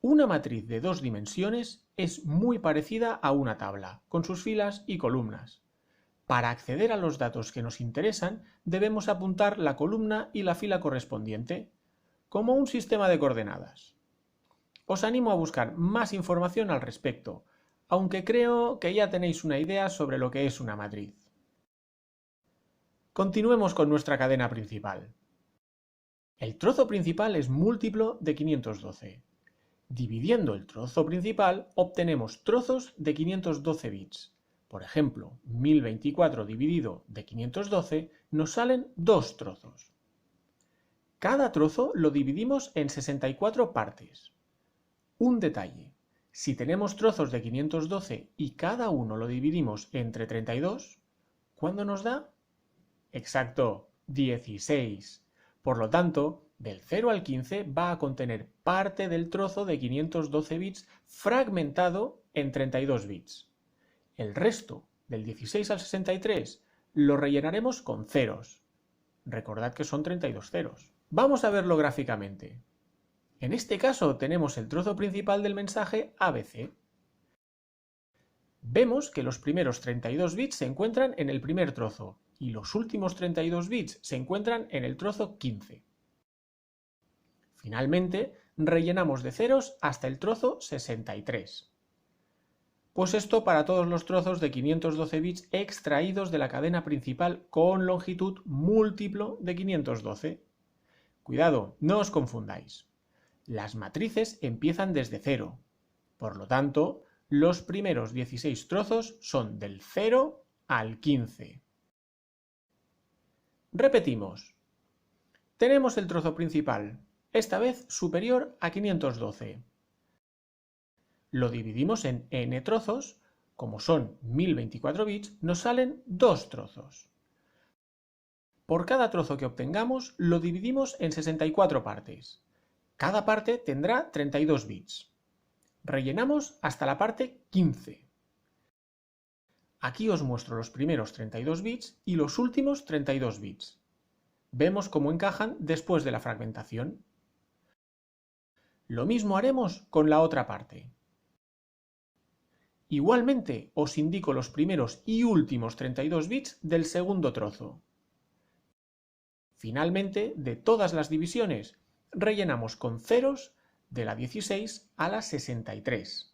Una matriz de 2 dimensiones es muy parecida a una tabla, con sus filas y columnas. Para acceder a los datos que nos interesan, debemos apuntar la columna y la fila correspondiente, como un sistema de coordenadas. Os animo a buscar más información al respecto, aunque creo que ya tenéis una idea sobre lo que es una matriz. Continuemos con nuestra cadena principal. El trozo principal es múltiplo de 512. Dividiendo el trozo principal obtenemos trozos de 512 bits. Por ejemplo, 1024 dividido de 512 nos salen dos trozos. Cada trozo lo dividimos en 64 partes. Un detalle, si tenemos trozos de 512 y cada uno lo dividimos entre 32, ¿cuánto nos da? Exacto, 16. Por lo tanto, del 0 al 15 va a contener parte del trozo de 512 bits fragmentado en 32 bits. El resto, del 16 al 63, lo rellenaremos con ceros. Recordad que son 32 ceros. Vamos a verlo gráficamente. En este caso tenemos el trozo principal del mensaje ABC. Vemos que los primeros 32 bits se encuentran en el primer trozo y los últimos 32 bits se encuentran en el trozo 15. Finalmente, rellenamos de ceros hasta el trozo 63. Pues esto para todos los trozos de 512 bits extraídos de la cadena principal con longitud múltiplo de 512. Cuidado, no os confundáis. Las matrices empiezan desde 0. Por lo tanto, los primeros 16 trozos son del 0 al 15. Repetimos. Tenemos el trozo principal, esta vez superior a 512. Lo dividimos en n trozos, como son 1024 bits, nos salen 2 trozos. Por cada trozo que obtengamos, lo dividimos en 64 partes. Cada parte tendrá 32 bits. Rellenamos hasta la parte 15. Aquí os muestro los primeros 32 bits y los últimos 32 bits. Vemos cómo encajan después de la fragmentación. Lo mismo haremos con la otra parte. Igualmente os indico los primeros y últimos 32 bits del segundo trozo. Finalmente, de todas las divisiones, rellenamos con ceros de la 16 a la 63.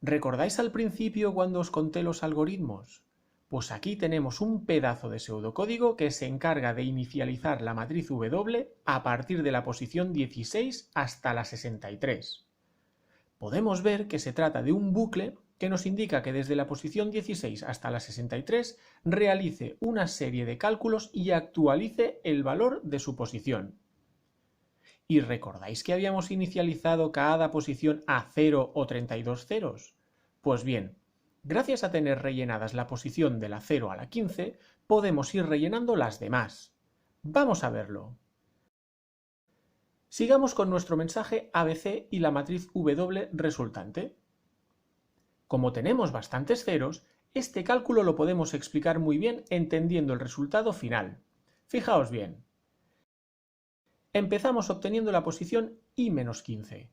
¿Recordáis al principio cuando os conté los algoritmos? Pues aquí tenemos un pedazo de pseudocódigo que se encarga de inicializar la matriz W a partir de la posición 16 hasta la 63. Podemos ver que se trata de un bucle que nos indica que desde la posición 16 hasta la 63 realice una serie de cálculos y actualice el valor de su posición. ¿Y recordáis que habíamos inicializado cada posición a 0 o 32 ceros? Pues bien, gracias a tener rellenadas la posición de la 0 a la 15, podemos ir rellenando las demás. Vamos a verlo. Sigamos con nuestro mensaje ABC y la matriz W resultante. Como tenemos bastantes ceros, este cálculo lo podemos explicar muy bien entendiendo el resultado final. Fijaos bien. Empezamos obteniendo la posición i-15.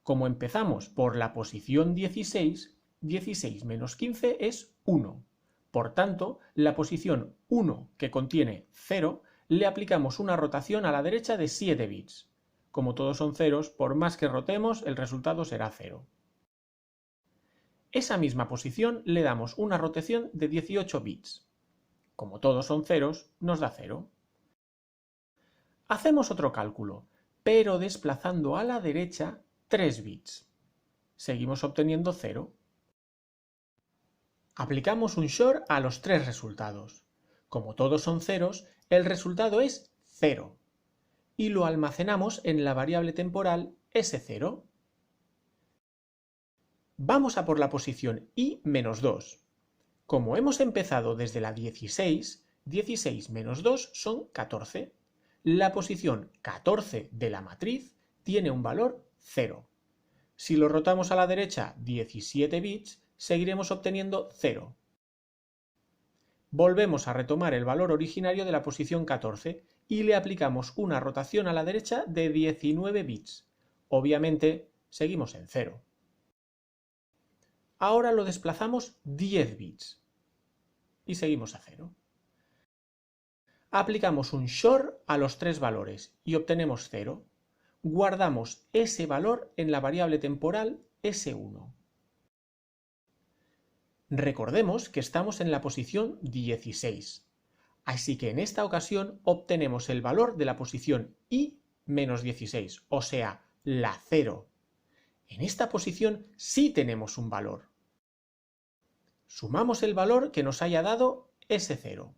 Como empezamos por la posición 16, 16 menos 15 es 1. Por tanto, la posición 1, que contiene 0, le aplicamos una rotación a la derecha de 7 bits. Como todos son ceros, por más que rotemos, el resultado será 0. Esa misma posición le damos una rotación de 18 bits. Como todos son ceros, nos da 0. Hacemos otro cálculo, pero desplazando a la derecha 3 bits. Seguimos obteniendo 0. Aplicamos un XOR a los 3 resultados. Como todos son ceros, el resultado es 0. Y lo almacenamos en la variable temporal S0. Vamos a por la posición i-2. Como hemos empezado desde la 16, 16 menos 2 son 14. La posición 14 de la matriz tiene un valor 0. Si lo rotamos a la derecha 17 bits, seguiremos obteniendo 0. Volvemos a retomar el valor originario de la posición 14 y le aplicamos una rotación a la derecha de 19 bits. Obviamente, seguimos en 0. Ahora lo desplazamos 10 bits y seguimos a 0. Aplicamos un XOR a los 3 valores y obtenemos 0. Guardamos ese valor en la variable temporal S1. Recordemos que estamos en la posición 16, así que en esta ocasión obtenemos el valor de la posición i-16, o sea, la 0. En esta posición sí tenemos un valor. Sumamos el valor que nos haya dado ese 0.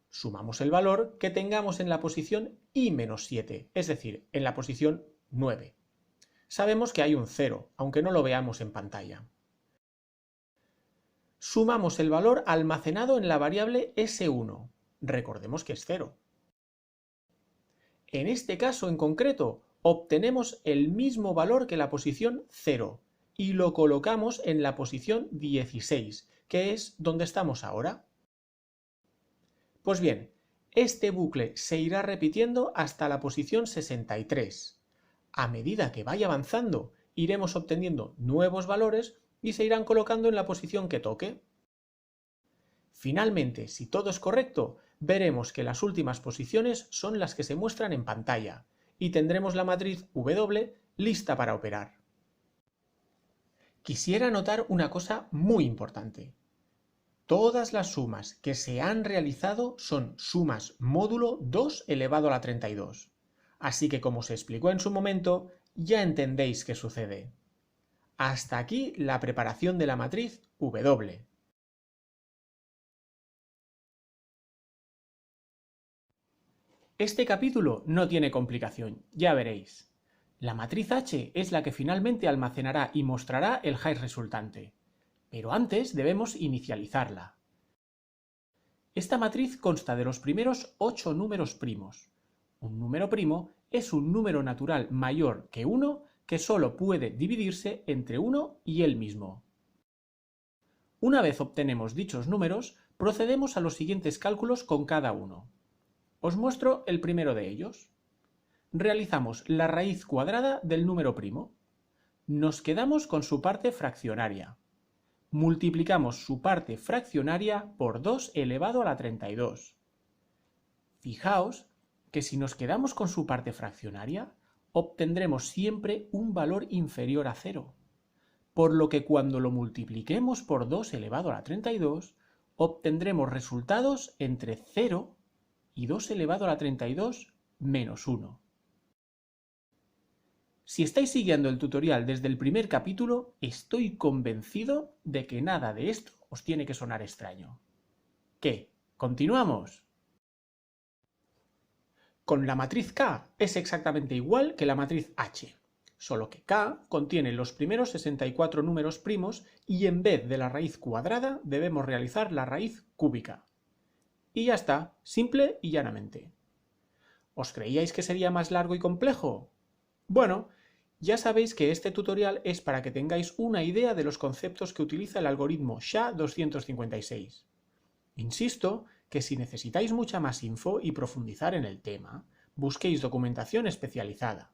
Sumamos el valor que tengamos en la posición i-7, es decir, en la posición 9. Sabemos que hay un 0, aunque no lo veamos en pantalla. Sumamos el valor almacenado en la variable S1. Recordemos que es 0. En este caso en concreto, obtenemos el mismo valor que la posición 0 y lo colocamos en la posición 16, que es donde estamos ahora. Pues bien, este bucle se irá repitiendo hasta la posición 63. A medida que vaya avanzando, iremos obteniendo nuevos valores y se irán colocando en la posición que toque. Finalmente, si todo es correcto, veremos que las últimas posiciones son las que se muestran en pantalla y tendremos la matriz W lista para operar. Quisiera anotar una cosa muy importante. Todas las sumas que se han realizado son sumas módulo 2 elevado a la 32. Así que, como se explicó en su momento, ya entendéis qué sucede. Hasta aquí la preparación de la matriz W. Este capítulo no tiene complicación, ya veréis. La matriz H es la que finalmente almacenará y mostrará el hash resultante. Pero antes debemos inicializarla. Esta matriz consta de los primeros 8 números primos. Un número primo es un número natural mayor que 1 que solo puede dividirse entre 1 y él mismo. Una vez obtenemos dichos números, procedemos a los siguientes cálculos con cada uno. Os muestro el primero de ellos. Realizamos la raíz cuadrada del número primo. Nos quedamos con su parte fraccionaria. Multiplicamos su parte fraccionaria por 2 elevado a la 32. Fijaos que si nos quedamos con su parte fraccionaria, obtendremos siempre un valor inferior a 0, por lo que cuando lo multipliquemos por 2 elevado a la 32, obtendremos resultados entre 0 y 2 elevado a la 32 menos 1. Si estáis siguiendo el tutorial desde el primer capítulo, estoy convencido de que nada de esto os tiene que sonar extraño. ¿Qué? ¿Continuamos? Con la matriz K es exactamente igual que la matriz H, solo que K contiene los primeros 64 números primos y en vez de la raíz cuadrada debemos realizar la raíz cúbica. Y ya está, simple y llanamente. ¿Os creíais que sería más largo y complejo? Bueno, ya sabéis que este tutorial es para que tengáis una idea de los conceptos que utiliza el algoritmo SHA-256. Insisto que si necesitáis mucha más info y profundizar en el tema, busquéis documentación especializada.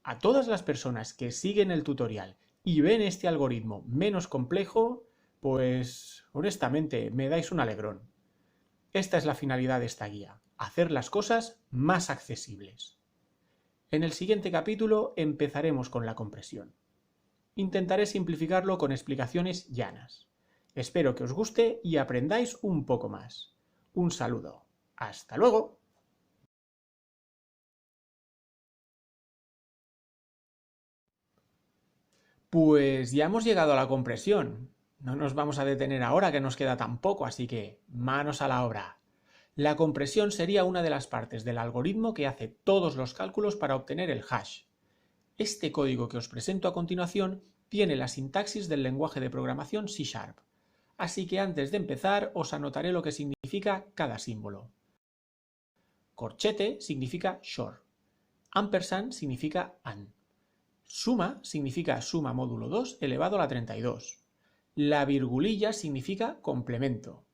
A todas las personas que siguen el tutorial y ven este algoritmo menos complejo, pues honestamente me dais un alegrón. Esta es la finalidad de esta guía, hacer las cosas más accesibles. En el siguiente capítulo empezaremos con la compresión. Intentaré simplificarlo con explicaciones llanas. Espero que os guste y aprendáis un poco más. Un saludo. ¡Hasta luego! Pues ya hemos llegado a la compresión. No nos vamos a detener ahora que nos queda tan poco, así que manos a la obra. La compresión sería una de las partes del algoritmo que hace todos los cálculos para obtener el hash. Este código que os presento a continuación tiene la sintaxis del lenguaje de programación C#. Así que antes de empezar os anotaré lo que significa cada símbolo. Corchete significa short. Ampersand significa AND. Suma significa suma módulo 2 elevado a la 32. La virgulilla significa complemento.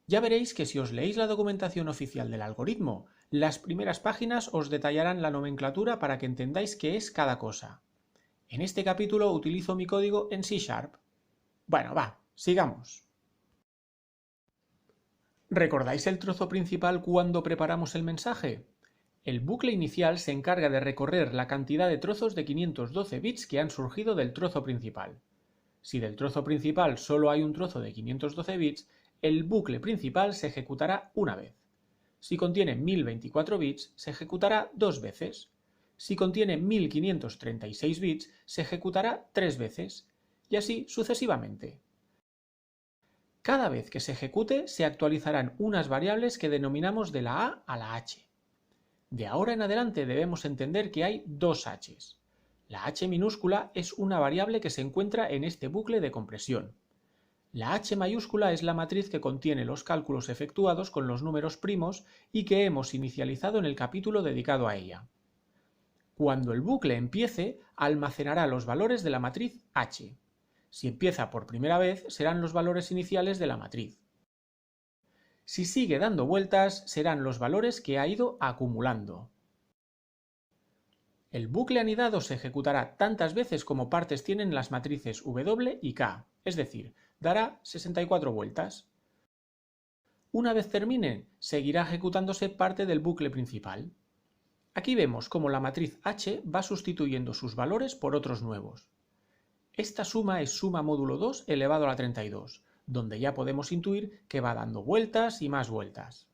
Ya veréis que si os leéis la documentación oficial del algoritmo, las primeras páginas os detallarán la nomenclatura para que entendáis qué es cada cosa. En este capítulo utilizo mi código en C#. Bueno, va, sigamos. ¿Recordáis el trozo principal cuando preparamos el mensaje? El bucle inicial se encarga de recorrer la cantidad de trozos de 512 bits que han surgido del trozo principal. Si del trozo principal solo hay un trozo de 512 bits, el bucle principal se ejecutará una vez. Si contiene 1024 bits, se ejecutará dos veces. Si contiene 1536 bits, se ejecutará tres veces, y así sucesivamente. Cada vez que se ejecute, se actualizarán unas variables que denominamos de la A a la H. De ahora en adelante debemos entender que hay dos H's. La H minúscula es una variable que se encuentra en este bucle de compresión. La H mayúscula es la matriz que contiene los cálculos efectuados con los números primos y que hemos inicializado en el capítulo dedicado a ella. Cuando el bucle empiece, almacenará los valores de la matriz H. Si empieza por primera vez, serán los valores iniciales de la matriz. Si sigue dando vueltas, serán los valores que ha ido acumulando. El bucle anidado se ejecutará tantas veces como partes tienen las matrices W y K, es decir, dará 64 vueltas. Una vez termine, seguirá ejecutándose parte del bucle principal. Aquí vemos cómo la matriz H va sustituyendo sus valores por otros nuevos. Esta suma es suma módulo 2 elevado a la 32, donde ya podemos intuir que va dando vueltas y más vueltas.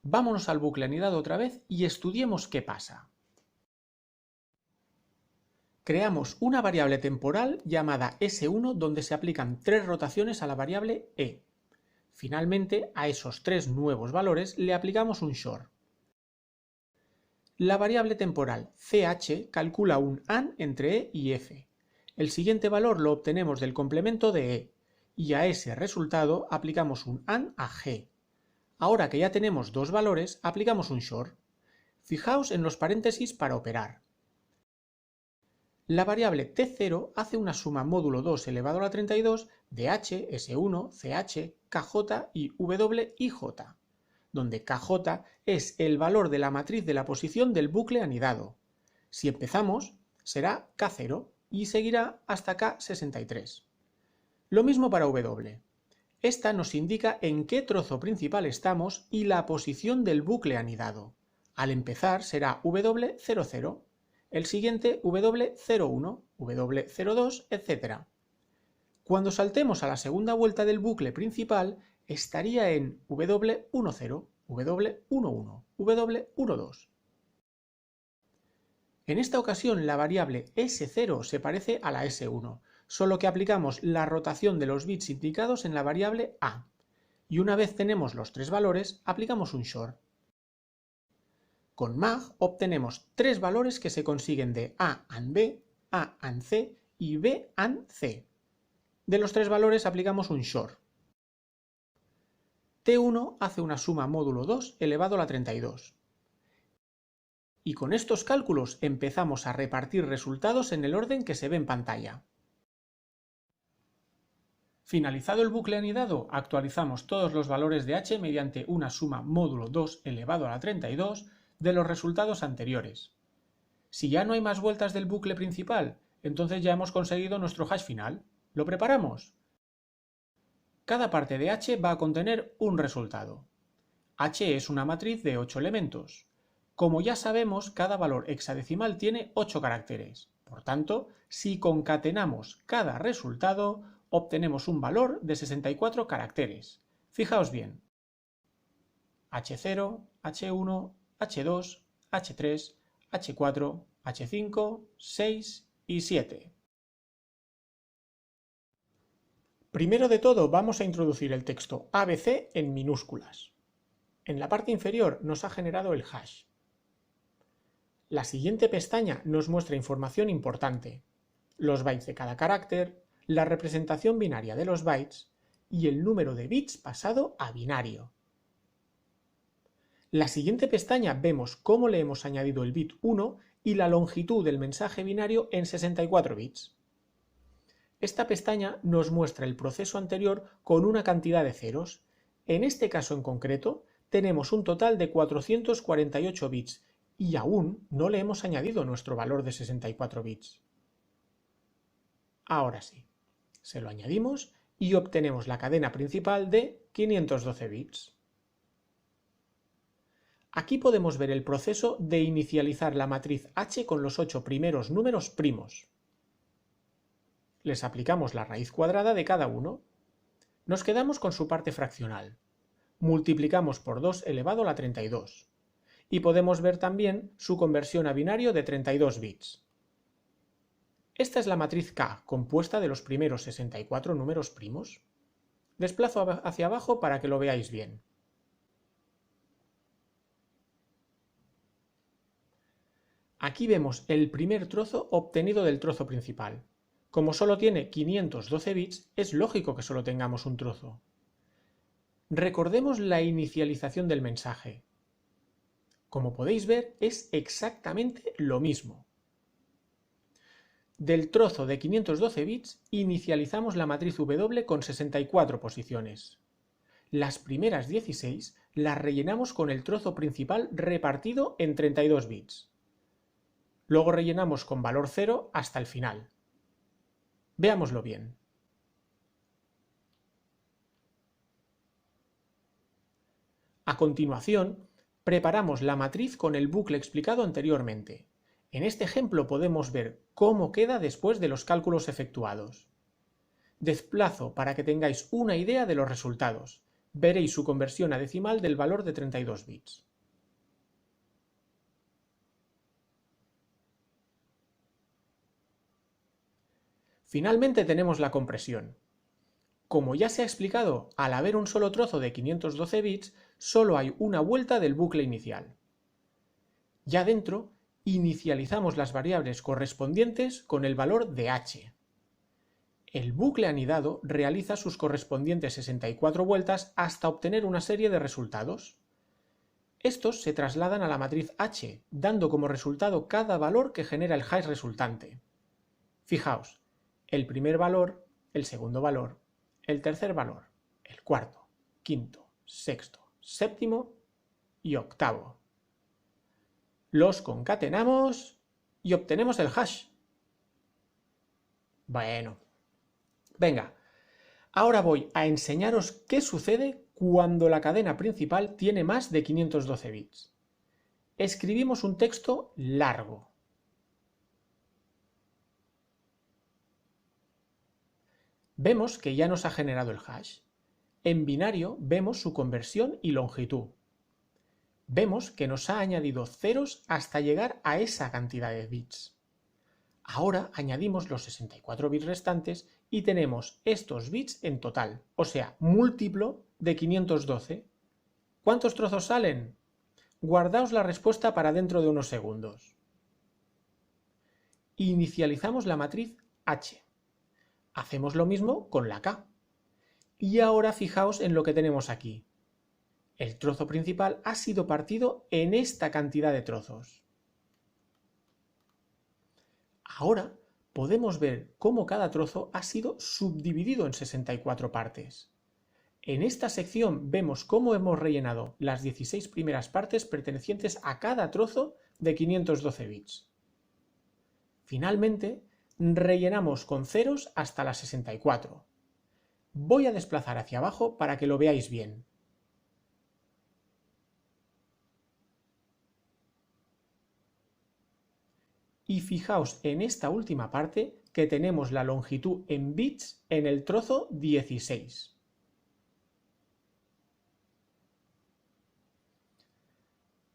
Vámonos al bucle anidado otra vez y estudiemos qué pasa. Creamos una variable temporal llamada S1 donde se aplican 3 rotaciones a la variable E. Finalmente, a esos tres nuevos valores le aplicamos un short. La variable temporal ch calcula un AND entre E y F. El siguiente valor lo obtenemos del complemento de E, y a ese resultado aplicamos un AND a G. Ahora que ya tenemos dos valores, aplicamos un short. Fijaos en los paréntesis para operar. La variable t0 hace una suma módulo 2 elevado a la 32 de h, s1, ch, kj y w y j, donde kj es el valor de la matriz de la posición del bucle anidado. Si empezamos, será k0 y seguirá hasta k63. Lo mismo para w. Esta nos indica en qué trozo principal estamos y la posición del bucle anidado. Al empezar será w00, el siguiente w01, w02, etc. Cuando saltemos a la segunda vuelta del bucle principal, estaría en w10, w11, w12. En esta ocasión la variable s0 se parece a la s1, solo que aplicamos la rotación de los bits indicados en la variable a, y una vez tenemos los tres valores, aplicamos un short. Con mag obtenemos tres valores que se consiguen de a and b, a and c y b and c. De los tres valores aplicamos un short. T1 hace una suma módulo 2 elevado a la 32. Y con estos cálculos empezamos a repartir resultados en el orden que se ve en pantalla. Finalizado el bucle anidado, actualizamos todos los valores de h mediante una suma módulo 2 elevado a la 32 de los resultados anteriores. Si ya no hay más vueltas del bucle principal, entonces ya hemos conseguido nuestro hash final. ¿Lo preparamos? Cada parte de h va a contener un resultado. h es una matriz de 8 elementos. Como ya sabemos, cada valor hexadecimal tiene 8 caracteres. Por tanto, si concatenamos cada resultado, obtenemos un valor de 64 caracteres. Fijaos bien. H0, H1, H2, H3, H4, H5, 6 y 7. Primero de todo vamos a introducir el texto ABC en minúsculas. En la parte inferior nos ha generado el hash. La siguiente pestaña nos muestra información importante: los bytes de cada carácter, la representación binaria de los bytes y el número de bits pasado a binario. La siguiente pestaña vemos cómo le hemos añadido el bit 1 y la longitud del mensaje binario en 64 bits. Esta pestaña nos muestra el proceso anterior con una cantidad de ceros. En este caso en concreto, tenemos un total de 448 bits y aún no le hemos añadido nuestro valor de 64 bits. Ahora sí, se lo añadimos y obtenemos la cadena principal de 512 bits. Aquí podemos ver el proceso de inicializar la matriz H con los 8 primeros números primos. Les aplicamos la raíz cuadrada de cada uno. Nos quedamos con su parte fraccional. Multiplicamos por 2 elevado a la 32. Y podemos ver también su conversión a binario de 32 bits. Esta es la matriz K, compuesta de los primeros 64 números primos. Desplazo hacia abajo para que lo veáis bien. Aquí vemos el primer trozo obtenido del trozo principal. Como solo tiene 512 bits, es lógico que solo tengamos un trozo. Recordemos la inicialización del mensaje. Como podéis ver, es exactamente lo mismo. Del trozo de 512 bits inicializamos la matriz W con 64 posiciones. Las primeras 16 las rellenamos con el trozo principal repartido en 32 bits. Luego rellenamos con valor 0 hasta el final. Veámoslo bien. A continuación, preparamos la matriz con el bucle explicado anteriormente. En este ejemplo podemos ver cómo queda después de los cálculos efectuados. Desplazo para que tengáis una idea de los resultados. Veréis su conversión a decimal del valor de 32 bits. Finalmente tenemos la compresión. Como ya se ha explicado, al haber un solo trozo de 512 bits, solo hay una vuelta del bucle inicial. Ya dentro, inicializamos las variables correspondientes con el valor de h. El bucle anidado realiza sus correspondientes 64 vueltas hasta obtener una serie de resultados. Estos se trasladan a la matriz H, dando como resultado cada valor que genera el hash resultante. Fijaos, el primer valor, el segundo valor, el tercer valor, el cuarto, quinto, sexto, séptimo y octavo. Los concatenamos y obtenemos el hash. Bueno, venga, ahora voy a enseñaros qué sucede cuando la cadena principal tiene más de 512 bits. Escribimos un texto largo. Vemos que ya nos ha generado el hash. En binario vemos su conversión y longitud. Vemos que nos ha añadido ceros hasta llegar a esa cantidad de bits. Ahora añadimos los 64 bits restantes y tenemos estos bits en total, o sea, múltiplo de 512. ¿Cuántos trozos salen? Guardaos la respuesta para dentro de unos segundos. Inicializamos la matriz H. Hacemos lo mismo con la K. Y ahora fijaos en lo que tenemos aquí. El trozo principal ha sido partido en esta cantidad de trozos. Ahora podemos ver cómo cada trozo ha sido subdividido en 64 partes. En esta sección vemos cómo hemos rellenado las 16 primeras partes pertenecientes a cada trozo de 512 bits. Finalmente, rellenamos con ceros hasta las 64. Voy a desplazar hacia abajo para que lo veáis bien. Y fijaos en esta última parte que tenemos la longitud en bits en el trozo 16.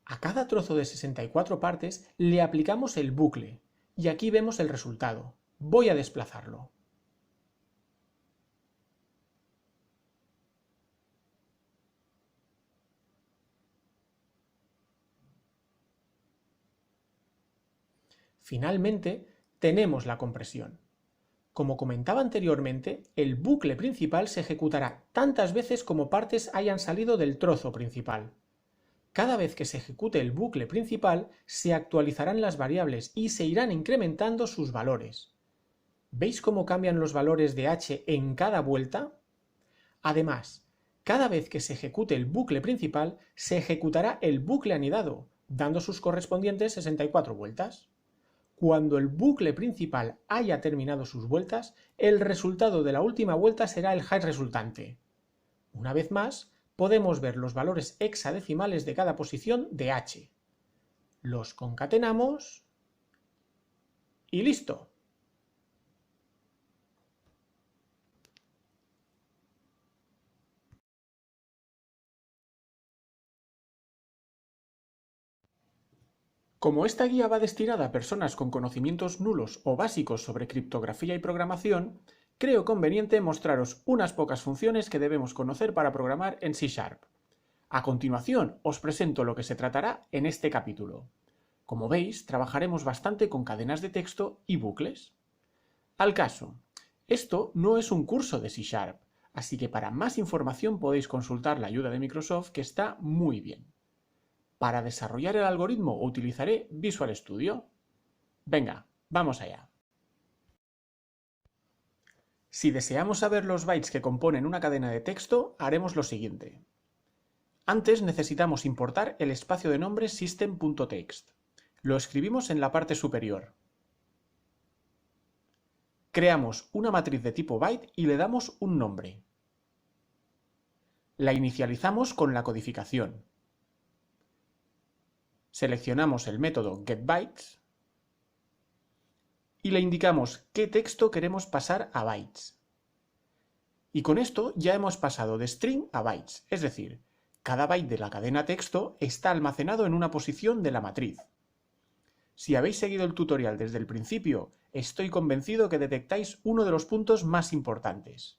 A cada trozo de 64 partes le aplicamos el bucle y aquí vemos el resultado. Voy a desplazarlo. Finalmente, tenemos la compresión. Como comentaba anteriormente, el bucle principal se ejecutará tantas veces como partes hayan salido del trozo principal. Cada vez que se ejecute el bucle principal, se actualizarán las variables y se irán incrementando sus valores. ¿Veis cómo cambian los valores de h en cada vuelta? Además, cada vez que se ejecute el bucle principal, se ejecutará el bucle anidado, dando sus correspondientes 64 vueltas. Cuando el bucle principal haya terminado sus vueltas, el resultado de la última vuelta será el hash resultante. Una vez más, podemos ver los valores hexadecimales de cada posición de h. Los concatenamos y listo. Como esta guía va destinada a personas con conocimientos nulos o básicos sobre criptografía y programación, creo conveniente mostraros unas pocas funciones que debemos conocer para programar en C#. A continuación, os presento lo que se tratará en este capítulo. Como veis, trabajaremos bastante con cadenas de texto y bucles. Al caso, esto no es un curso de C#, así que para más información podéis consultar la ayuda de Microsoft, que está muy bien. Para desarrollar el algoritmo utilizaré Visual Studio. Venga, vamos allá. Si deseamos saber los bytes que componen una cadena de texto, haremos lo siguiente. Antes necesitamos importar el espacio de nombre system.txt. Lo escribimos en la parte superior. Creamos una matriz de tipo byte y le damos un nombre. La inicializamos con la codificación. Seleccionamos el método getBytes y le indicamos qué texto queremos pasar a bytes. Y con esto ya hemos pasado de string a bytes, es decir, cada byte de la cadena texto está almacenado en una posición de la matriz. Si habéis seguido el tutorial desde el principio, estoy convencido que detectáis uno de los puntos más importantes.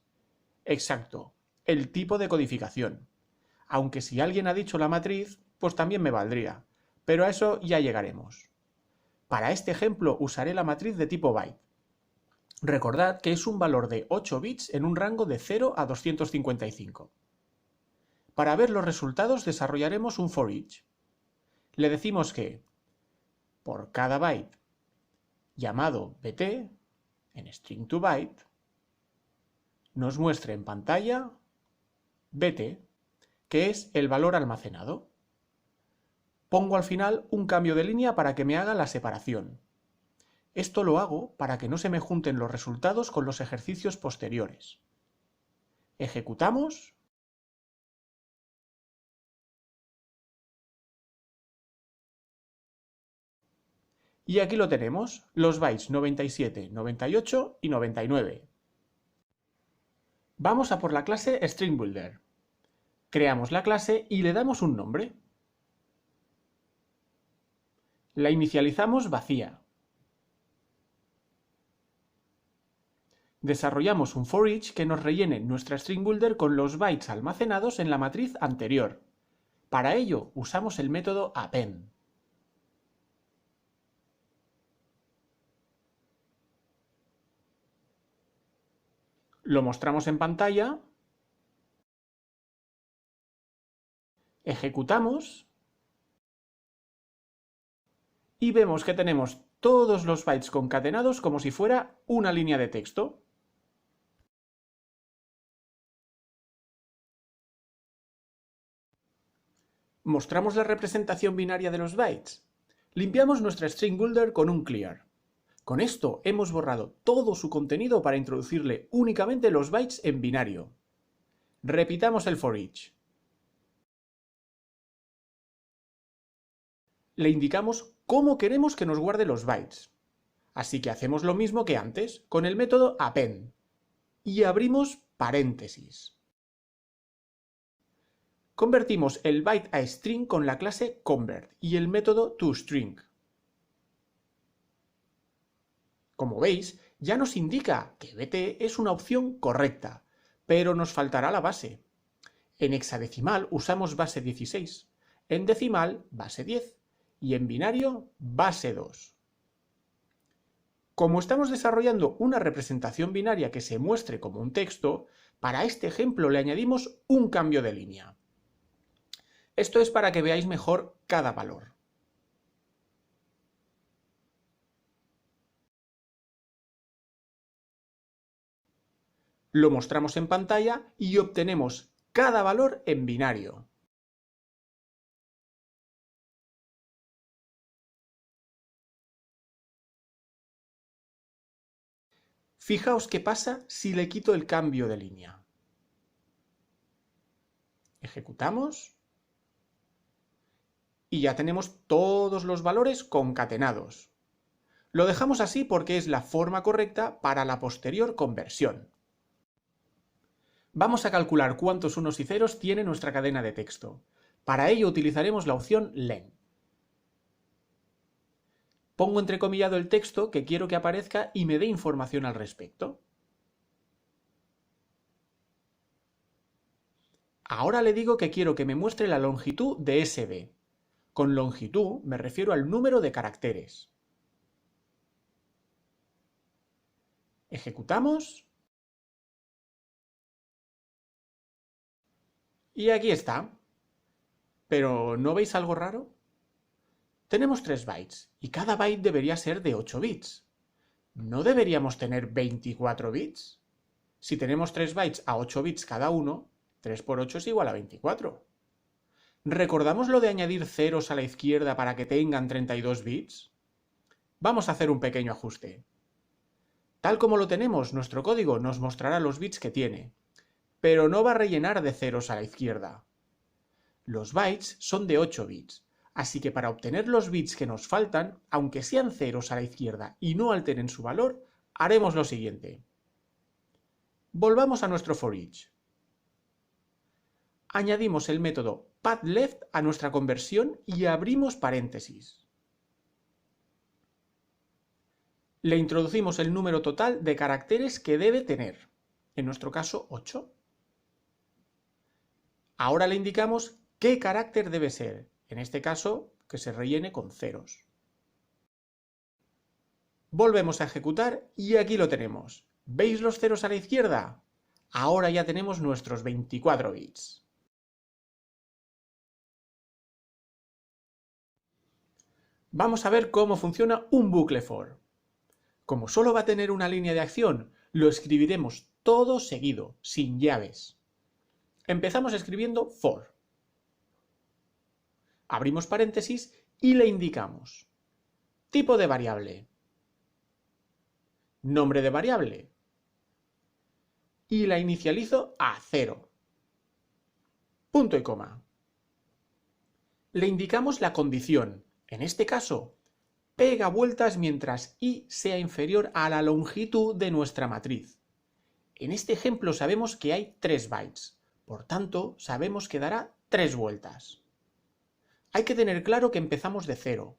Exacto, el tipo de codificación. Aunque si alguien ha dicho la matriz, pues también me valdría, pero a eso ya llegaremos. Para este ejemplo usaré la matriz de tipo byte. Recordad que es un valor de 8 bits en un rango de 0 a 255. Para ver los resultados desarrollaremos un for each. Le decimos que por cada byte llamado bt, en string to byte, nos muestre en pantalla bt, que es el valor almacenado. Pongo al final un cambio de línea para que me haga la separación. Esto lo hago para que no se me junten los resultados con los ejercicios posteriores. Ejecutamos. Y aquí lo tenemos, los bytes 97, 98 y 99. Vamos a por la clase StringBuilder. Creamos la clase y le damos un nombre. La inicializamos vacía. Desarrollamos un for each que nos rellene nuestra StringBuilder con los bytes almacenados en la matriz anterior. Para ello usamos el método append. Lo mostramos en pantalla, ejecutamos y vemos que tenemos todos los bytes concatenados como si fuera una línea de texto. Mostramos la representación binaria de los bytes. Limpiamos nuestra StringBuilder con un clear. Con esto hemos borrado todo su contenido para introducirle únicamente los bytes en binario. Repitamos el for each. Le indicamos cómo queremos que nos guarde los bytes. Así que hacemos lo mismo que antes, con el método append. Y abrimos paréntesis. Convertimos el byte a string con la clase convert y el método toString. Como veis, ya nos indica que bt es una opción correcta, pero nos faltará la base. En hexadecimal usamos base 16, en decimal base 10 y en binario base 2. Como estamos desarrollando una representación binaria que se muestre como un texto, para este ejemplo le añadimos un cambio de línea. Esto es para que veáis mejor cada valor. Lo mostramos en pantalla y obtenemos cada valor en binario. Fijaos qué pasa si le quito el cambio de línea. Ejecutamos y ya tenemos todos los valores concatenados. Lo dejamos así porque es la forma correcta para la posterior conversión. Vamos a calcular cuántos unos y ceros tiene nuestra cadena de texto. Para ello utilizaremos la opción len. Pongo entrecomillado el texto que quiero que aparezca y me dé información al respecto. Ahora le digo que quiero que me muestre la longitud de SB. Con longitud me refiero al número de caracteres. Ejecutamos. Y aquí está. ¿Pero no veis algo raro? Tenemos 3 bytes y cada byte debería ser de 8 bits. ¿No deberíamos tener 24 bits? Si tenemos 3 bytes a 8 bits cada uno, 3 por 8 es igual a 24. ¿Recordamos lo de añadir ceros a la izquierda para que tengan 32 bits? Vamos a hacer un pequeño ajuste. Tal como lo tenemos, nuestro código nos mostrará los bits que tiene, pero no va a rellenar de ceros a la izquierda. Los bytes son de 8 bits, así que para obtener los bits que nos faltan, aunque sean ceros a la izquierda y no alteren su valor, haremos lo siguiente. Volvamos a nuestro for each. Añadimos el método pathLeft a nuestra conversión y abrimos paréntesis. Le introducimos el número total de caracteres que debe tener, en nuestro caso 8. Ahora le indicamos qué carácter debe ser, en este caso que se rellene con ceros. Volvemos a ejecutar y aquí lo tenemos. ¿Veis los ceros a la izquierda? Ahora ya tenemos nuestros 24 bits. Vamos a ver cómo funciona un bucle for. Como solo va a tener una línea de acción, lo escribiremos todo seguido, sin llaves. Empezamos escribiendo for. Abrimos paréntesis y le indicamos tipo de variable, nombre de variable, y la inicializo a 0. Punto y coma. Le indicamos la condición, en este caso, pega vueltas mientras i sea inferior a la longitud de nuestra matriz. En este ejemplo sabemos que hay 3 bytes, por tanto sabemos que dará 3 vueltas. Hay que tener claro que empezamos de 0,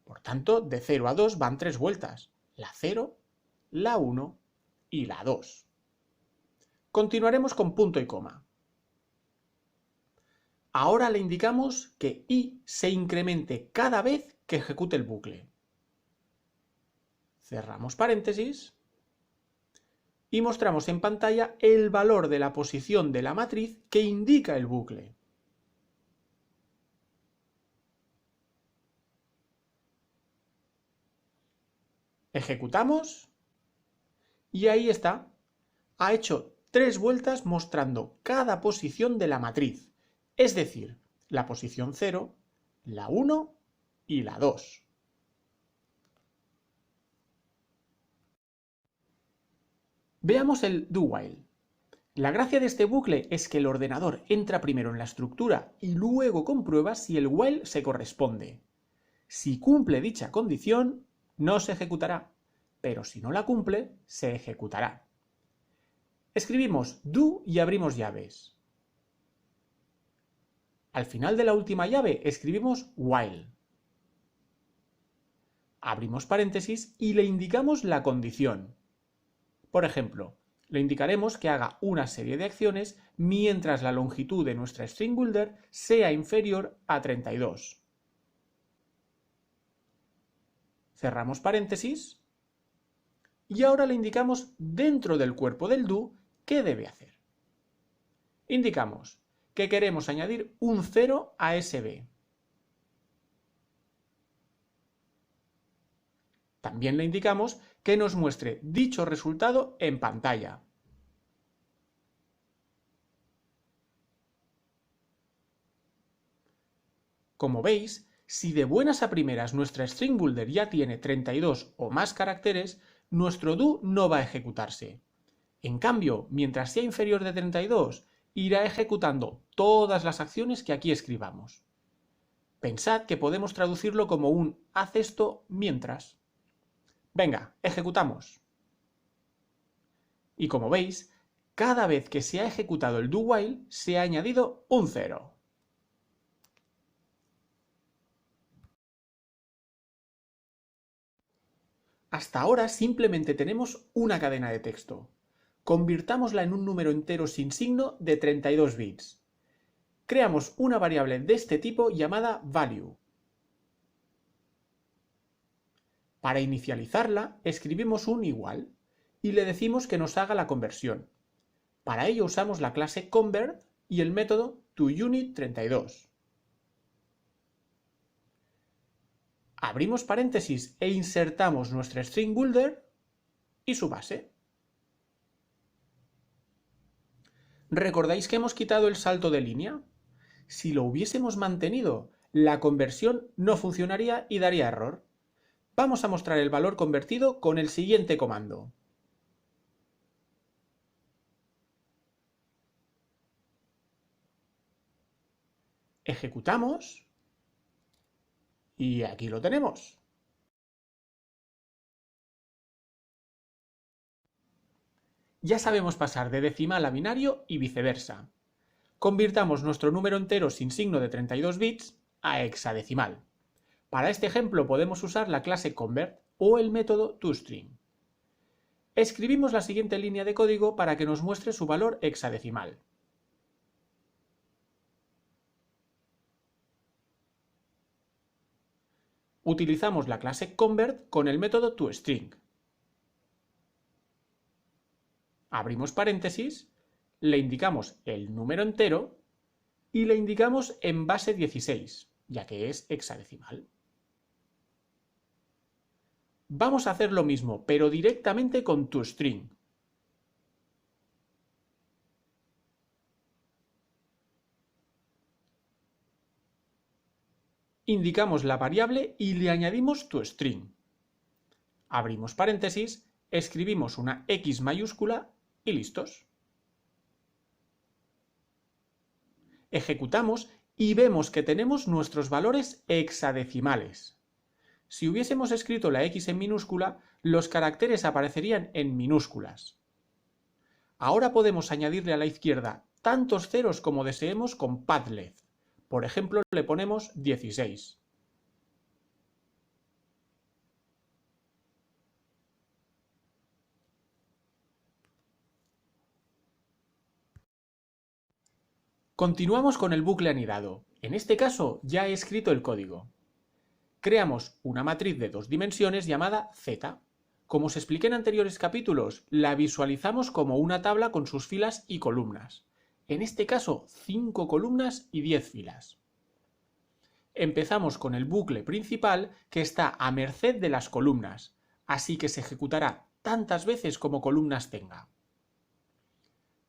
por tanto de 0 a 2 van 3 vueltas, la 0, la 1 y la 2. Continuaremos con punto y coma. Ahora le indicamos que i se incremente cada vez que ejecute el bucle. Cerramos paréntesis y mostramos en pantalla el valor de la posición de la matriz que indica el bucle. Ejecutamos y ahí está. Ha hecho 3 vueltas mostrando cada posición de la matriz, es decir, la posición 0, la 1 y la 2. Veamos el do while. La gracia de este bucle es que el ordenador entra primero en la estructura y luego comprueba si el while se corresponde. Si cumple dicha condición, no se ejecutará, pero si no la cumple, se ejecutará. Escribimos do y abrimos llaves. Al final de la última llave escribimos while. Abrimos paréntesis y le indicamos la condición. Por ejemplo, le indicaremos que haga una serie de acciones mientras la longitud de nuestra string builder sea inferior a 32. Cerramos paréntesis y ahora le indicamos dentro del cuerpo del do qué debe hacer. Indicamos que queremos añadir un 0 a SB. También le indicamos que nos muestre dicho resultado en pantalla. Como veis, si de buenas a primeras nuestra string builder ya tiene 32 o más caracteres, nuestro do no va a ejecutarse. En cambio, mientras sea inferior de 32, irá ejecutando todas las acciones que aquí escribamos. Pensad que podemos traducirlo como un haz esto mientras. Venga, ejecutamos. Y como veis, cada vez que se ha ejecutado el do while, se ha añadido un 0. Hasta ahora simplemente tenemos una cadena de texto. Convirtámosla en un número entero sin signo de 32 bits. Creamos una variable de este tipo llamada value. Para inicializarla, escribimos un igual y le decimos que nos haga la conversión. Para ello usamos la clase convert y el método toUnit32. Abrimos paréntesis e insertamos nuestra string builder y su base. ¿Recordáis que hemos quitado el salto de línea? Si lo hubiésemos mantenido, la conversión no funcionaría y daría error. Vamos a mostrar el valor convertido con el siguiente comando. Ejecutamos y aquí lo tenemos. Ya sabemos pasar de decimal a binario y viceversa. Convirtamos nuestro número entero sin signo de 32 bits a hexadecimal. Para este ejemplo podemos usar la clase convert o el método toString. Escribimos la siguiente línea de código para que nos muestre su valor hexadecimal. Utilizamos la clase convert con el método toString. Abrimos paréntesis, le indicamos el número entero y le indicamos en base 16, ya que es hexadecimal. Vamos a hacer lo mismo, pero directamente con toString. Indicamos la variable y le añadimos toString. Abrimos paréntesis, escribimos una X mayúscula y listos. Ejecutamos y vemos que tenemos nuestros valores hexadecimales. Si hubiésemos escrito la X en minúscula, los caracteres aparecerían en minúsculas. Ahora podemos añadirle a la izquierda tantos ceros como deseemos con Padlet. Por ejemplo, le ponemos 16. Continuamos con el bucle anidado. En este caso ya he escrito el código. Creamos una matriz de 2 dimensiones llamada Z. Como os expliqué en anteriores capítulos, la visualizamos como una tabla con sus filas y columnas. En este caso, 5 columnas y 10 filas. Empezamos con el bucle principal que está a merced de las columnas, así que se ejecutará tantas veces como columnas tenga.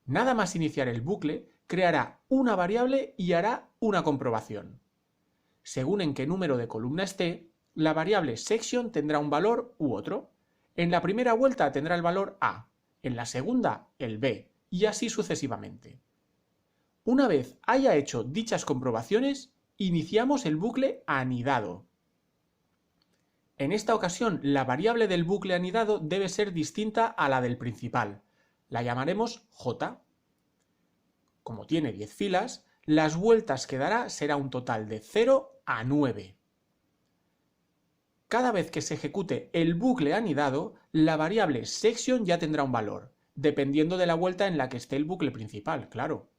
Nada más iniciar el bucle, creará una variable y hará una comprobación. Según en qué número de columna esté, la variable section tendrá un valor u otro. En la primera vuelta tendrá el valor A, en la segunda el B, y así sucesivamente. Una vez haya hecho dichas comprobaciones, iniciamos el bucle anidado. En esta ocasión, la variable del bucle anidado debe ser distinta a la del principal. La llamaremos J. Como tiene 10 filas, las vueltas que dará será un total de 0 a 9. Cada vez que se ejecute el bucle anidado, la variable section ya tendrá un valor, dependiendo de la vuelta en la que esté el bucle principal, claro.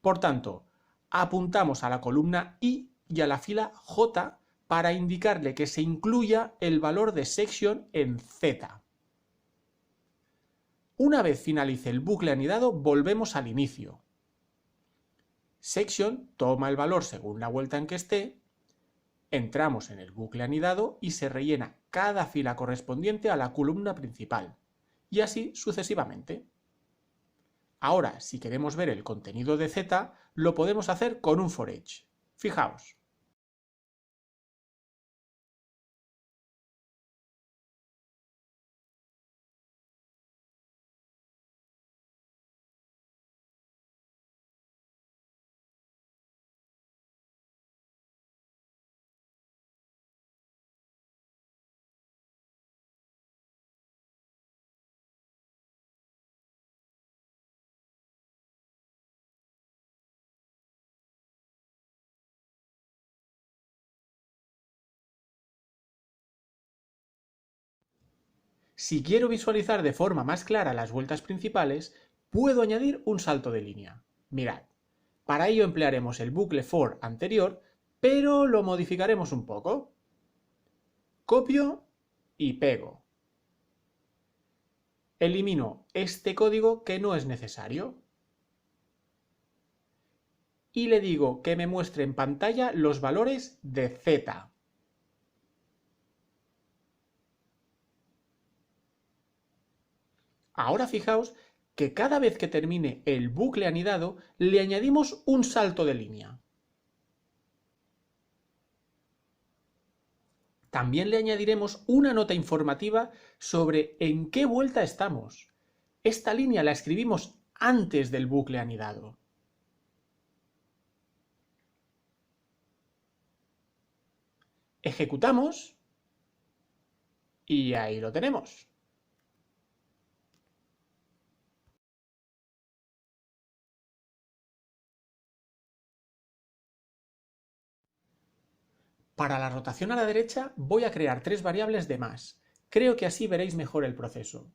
Por tanto, apuntamos a la columna I y a la fila J para indicarle que se incluya el valor de section en Z. Una vez finalice el bucle anidado, volvemos al inicio. Section toma el valor según la vuelta en que esté, entramos en el bucle anidado y se rellena cada fila correspondiente a la columna principal, y así sucesivamente. Ahora, si queremos ver el contenido de Z, lo podemos hacer con un for each. Fijaos. Si quiero visualizar de forma más clara las vueltas principales, puedo añadir un salto de línea. Mirad, para ello emplearemos el bucle for anterior, pero lo modificaremos un poco. Copio y pego. Elimino este código que no es necesario. Y le digo que me muestre en pantalla los valores de Z. Ahora fijaos que cada vez que termine el bucle anidado le añadimos un salto de línea. También le añadiremos una nota informativa sobre en qué vuelta estamos. Esta línea la escribimos antes del bucle anidado. Ejecutamos y ahí lo tenemos. Para la rotación a la derecha voy a crear 3 variables de más. Creo que así veréis mejor el proceso.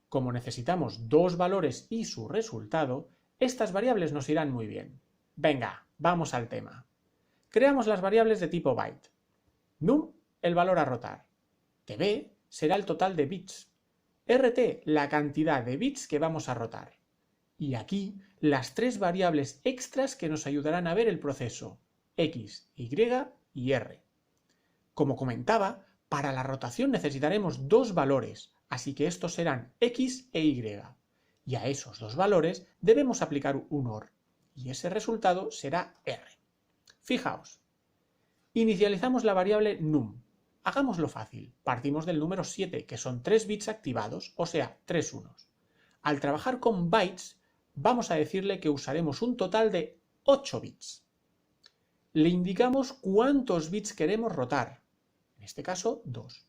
Como necesitamos 2 valores y su resultado, estas variables nos irán muy bien. Venga, vamos al tema. Creamos las variables de tipo byte. Num el valor a rotar. TB será el total de bits. RT, la cantidad de bits que vamos a rotar. Y aquí las tres variables extras que nos ayudarán a ver el proceso, X, Y y R. Como comentaba, para la rotación necesitaremos dos valores, así que estos serán X e Y. Y a esos dos valores debemos aplicar un OR, y ese resultado será R. Fijaos, inicializamos la variable num. Hagámoslo fácil, partimos del número 7, que son 3 bits activados, o sea, 3 unos. Al trabajar con bytes, vamos a decirle que usaremos un total de 8 bits. Le indicamos cuántos bits queremos rotar, en este caso 2.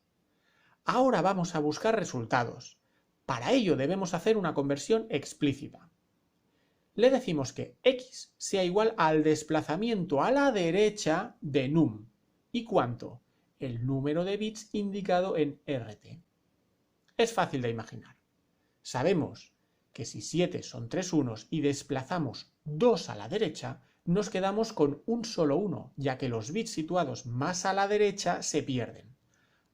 Ahora vamos a buscar resultados. Para ello debemos hacer una conversión explícita. Le decimos que x sea igual al desplazamiento a la derecha de num. ¿Y cuánto? El número de bits indicado en RT. Es fácil de imaginar. Sabemos que si 7 son 3 unos y desplazamos 2 a la derecha, nos quedamos con un solo 1, ya que los bits situados más a la derecha se pierden.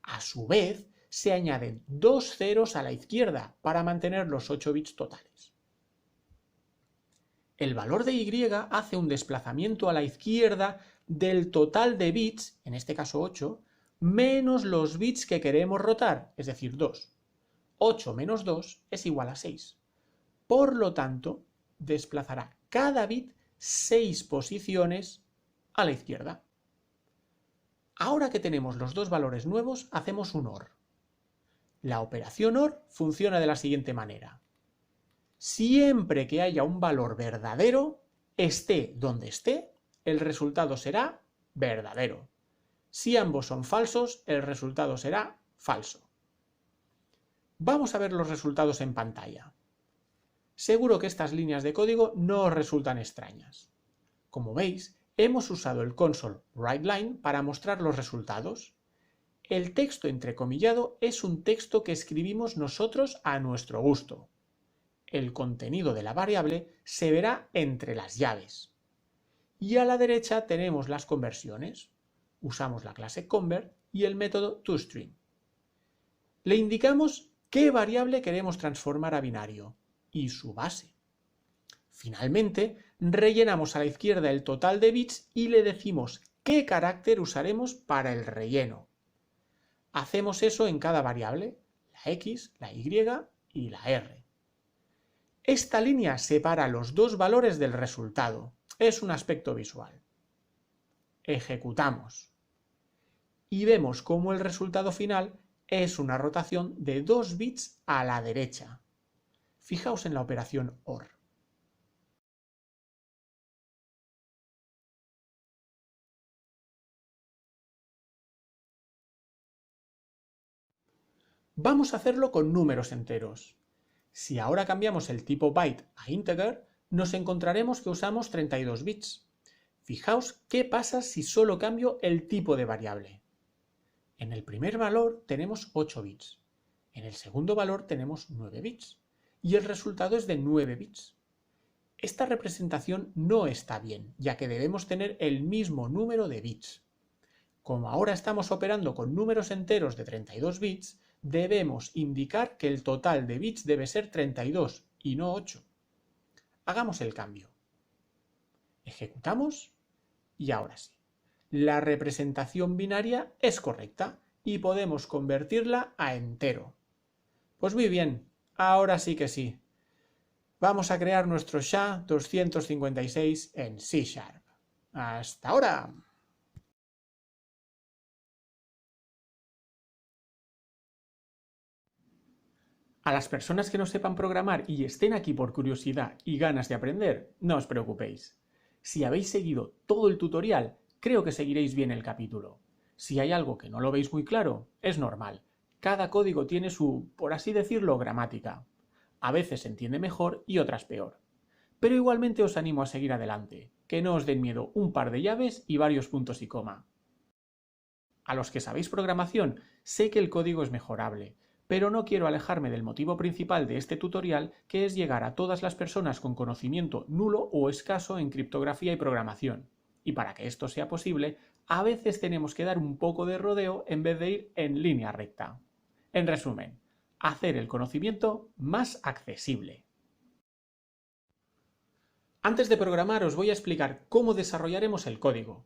A su vez, se añaden 2 ceros a la izquierda para mantener los 8 bits totales. El valor de Y hace un desplazamiento a la izquierda del total de bits, en este caso 8, menos los bits que queremos rotar, es decir, 2. 8 menos 2 es igual a 6. Por lo tanto, desplazará cada bit 6 posiciones a la izquierda. Ahora que tenemos los dos valores nuevos, hacemos un OR. La operación OR funciona de la siguiente manera. Siempre que haya un valor verdadero, esté donde esté, el resultado será verdadero. Si ambos son falsos, el resultado será falso. Vamos a ver los resultados en pantalla. Seguro que estas líneas de código no os resultan extrañas. Como veis, hemos usado el console WriteLine para mostrar los resultados. El texto entrecomillado es un texto que escribimos nosotros a nuestro gusto. El contenido de la variable se verá entre las llaves. Y a la derecha tenemos las conversiones. Usamos la clase convert y el método toString. Le indicamos qué variable queremos transformar a binario y su base. Finalmente, rellenamos a la izquierda el total de bits y le decimos qué carácter usaremos para el relleno. Hacemos eso en cada variable, la X, la Y y la R. Esta línea separa los dos valores del resultado. Es un aspecto visual. Ejecutamos. Y vemos cómo el resultado final es una rotación de 2 bits a la derecha. Fijaos en la operación OR. Vamos a hacerlo con números enteros. Si ahora cambiamos el tipo byte a integer, nos encontraremos que usamos 32 bits. Fijaos qué pasa si solo cambio el tipo de variable. En el primer valor tenemos 8 bits, en el segundo valor tenemos 9 bits, y el resultado es de 9 bits. Esta representación no está bien, ya que debemos tener el mismo número de bits. Como ahora estamos operando con números enteros de 32 bits, debemos indicar que el total de bits debe ser 32 y no 8. Hagamos el cambio. Ejecutamos y ahora sí. La representación binaria es correcta y podemos convertirla a entero. Pues muy bien, ahora sí que sí. Vamos a crear nuestro SHA-256 en C#. ¡Hasta ahora! A las personas que no sepan programar y estén aquí por curiosidad y ganas de aprender, no os preocupéis. Si habéis seguido todo el tutorial, creo que seguiréis bien el capítulo. Si hay algo que no lo veis muy claro, es normal. Cada código tiene su, por así decirlo, gramática. A veces se entiende mejor y otras peor. Pero igualmente os animo a seguir adelante, que no os den miedo un par de llaves y varios puntos y coma. A los que sabéis programación, sé que el código es mejorable, pero no quiero alejarme del motivo principal de este tutorial, que es llegar a todas las personas con conocimiento nulo o escaso en criptografía y programación. Y para que esto sea posible, a veces tenemos que dar un poco de rodeo en vez de ir en línea recta. En resumen, hacer el conocimiento más accesible. Antes de programar os voy a explicar cómo desarrollaremos el código.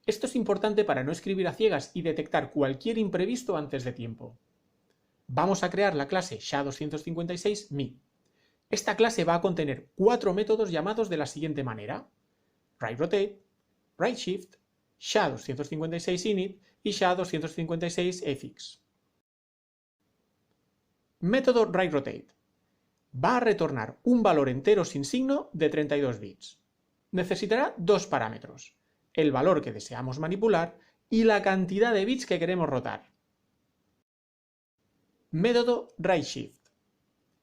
Esto es importante para no escribir a ciegas y detectar cualquier imprevisto antes de tiempo. Vamos a crear la clase SHA-256-Me. Esta clase va a contener 4 métodos llamados de la siguiente manera: WriteRotate, WriteShift, SHA-256-init y SHA-256-effix. Método WriteRotate va a retornar un valor entero sin signo de 32 bits. Necesitará dos parámetros: el valor que deseamos manipular y la cantidad de bits que queremos rotar. Método WriteShift.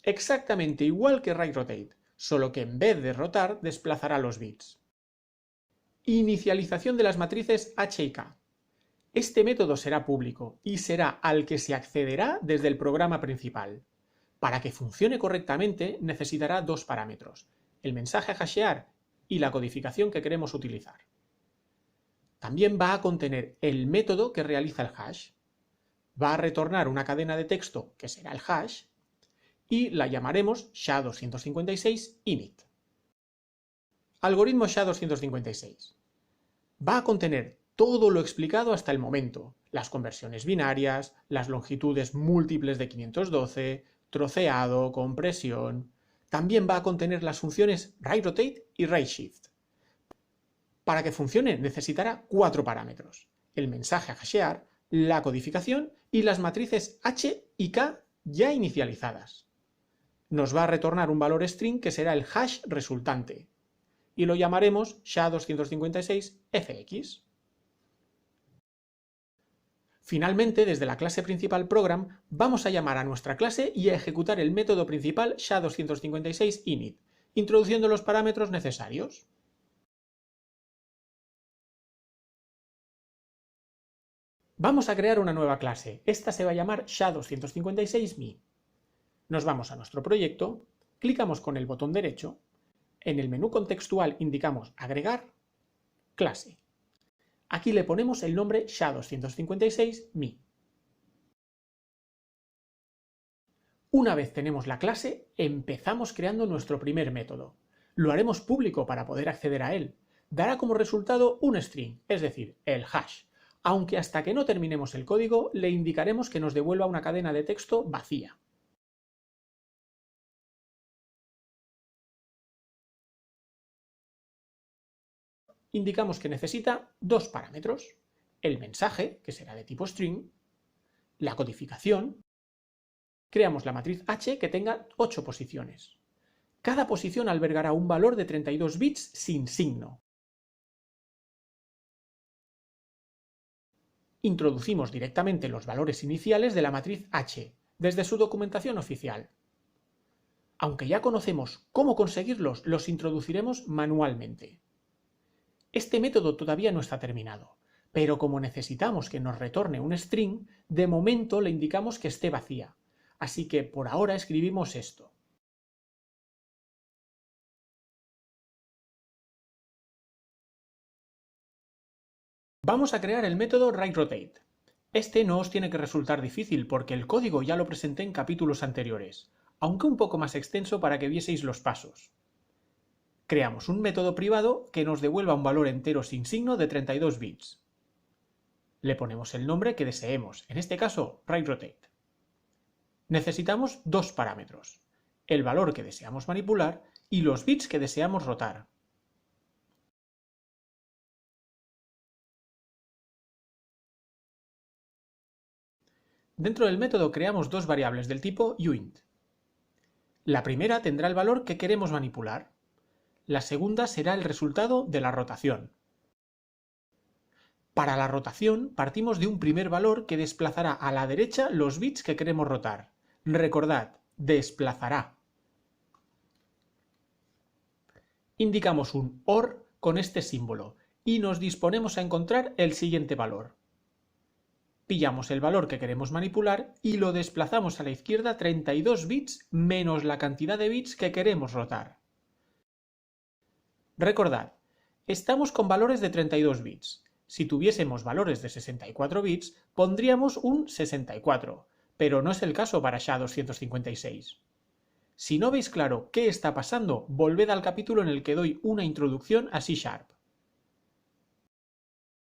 Exactamente igual que WriteRotate, solo que en vez de rotar desplazará los bits. Inicialización de las matrices H y K. Este método será público y será al que se accederá desde el programa principal. Para que funcione correctamente necesitará dos parámetros: el mensaje a hashear y la codificación que queremos utilizar. También va a contener el método que realiza el hash. Va a retornar una cadena de texto que será el hash y la llamaremos SHA-256-init. Algoritmo SHA-256. Va a contener todo lo explicado hasta el momento: las conversiones binarias, las longitudes múltiples de 512, troceado, compresión. También va a contener las funciones WriteRotate y WriteShift. Para que funcione necesitará 4 parámetros: el mensaje a hashear, la codificación y las matrices H y K ya inicializadas. Nos va a retornar un valor string que será el hash resultante y lo llamaremos SHA-256-fx. Finalmente, desde la clase principal program, vamos a llamar a nuestra clase y a ejecutar el método principal SHA-256-init, introduciendo los parámetros necesarios. Vamos a crear una nueva clase. Esta se va a llamar SHA-256-me. Nos vamos a nuestro proyecto, clicamos con el botón derecho, en el menú contextual indicamos Agregar, Clase. Aquí le ponemos el nombre SHA-256-me. Una vez tenemos la clase, empezamos creando nuestro primer método. Lo haremos público para poder acceder a él. Dará como resultado un string, es decir, el hash, aunque hasta que no terminemos el código le indicaremos que nos devuelva una cadena de texto vacía. Indicamos que necesita dos parámetros: el mensaje, que será de tipo string, la codificación. Creamos la matriz H que tenga 8 posiciones. Cada posición albergará un valor de 32 bits sin signo. Introducimos directamente los valores iniciales de la matriz H, desde su documentación oficial. Aunque ya conocemos cómo conseguirlos, los introduciremos manualmente. Este método todavía no está terminado, pero como necesitamos que nos retorne un string, de momento le indicamos que esté vacía, así que por ahora escribimos esto. Vamos a crear el método WriteRotate. Este no os tiene que resultar difícil porque el código ya lo presenté en capítulos anteriores, aunque un poco más extenso para que vieseis los pasos. Creamos un método privado que nos devuelva un valor entero sin signo de 32 bits. Le ponemos el nombre que deseemos, en este caso WriteRotate. Necesitamos dos parámetros: el valor que deseamos manipular y los bits que deseamos rotar. Dentro del método creamos dos variables del tipo uint. La primera tendrá el valor que queremos manipular. La segunda será el resultado de la rotación. Para la rotación partimos de un primer valor que desplazará a la derecha los bits que queremos rotar. Recordad, desplazará. Indicamos un OR con este símbolo y nos disponemos a encontrar el siguiente valor. Pillamos el valor que queremos manipular y lo desplazamos a la izquierda 32 bits menos la cantidad de bits que queremos rotar. Recordad, estamos con valores de 32 bits. Si tuviésemos valores de 64 bits, pondríamos un 64, pero no es el caso para SHA-256. Si no veis claro qué está pasando, volved al capítulo en el que doy una introducción a C#.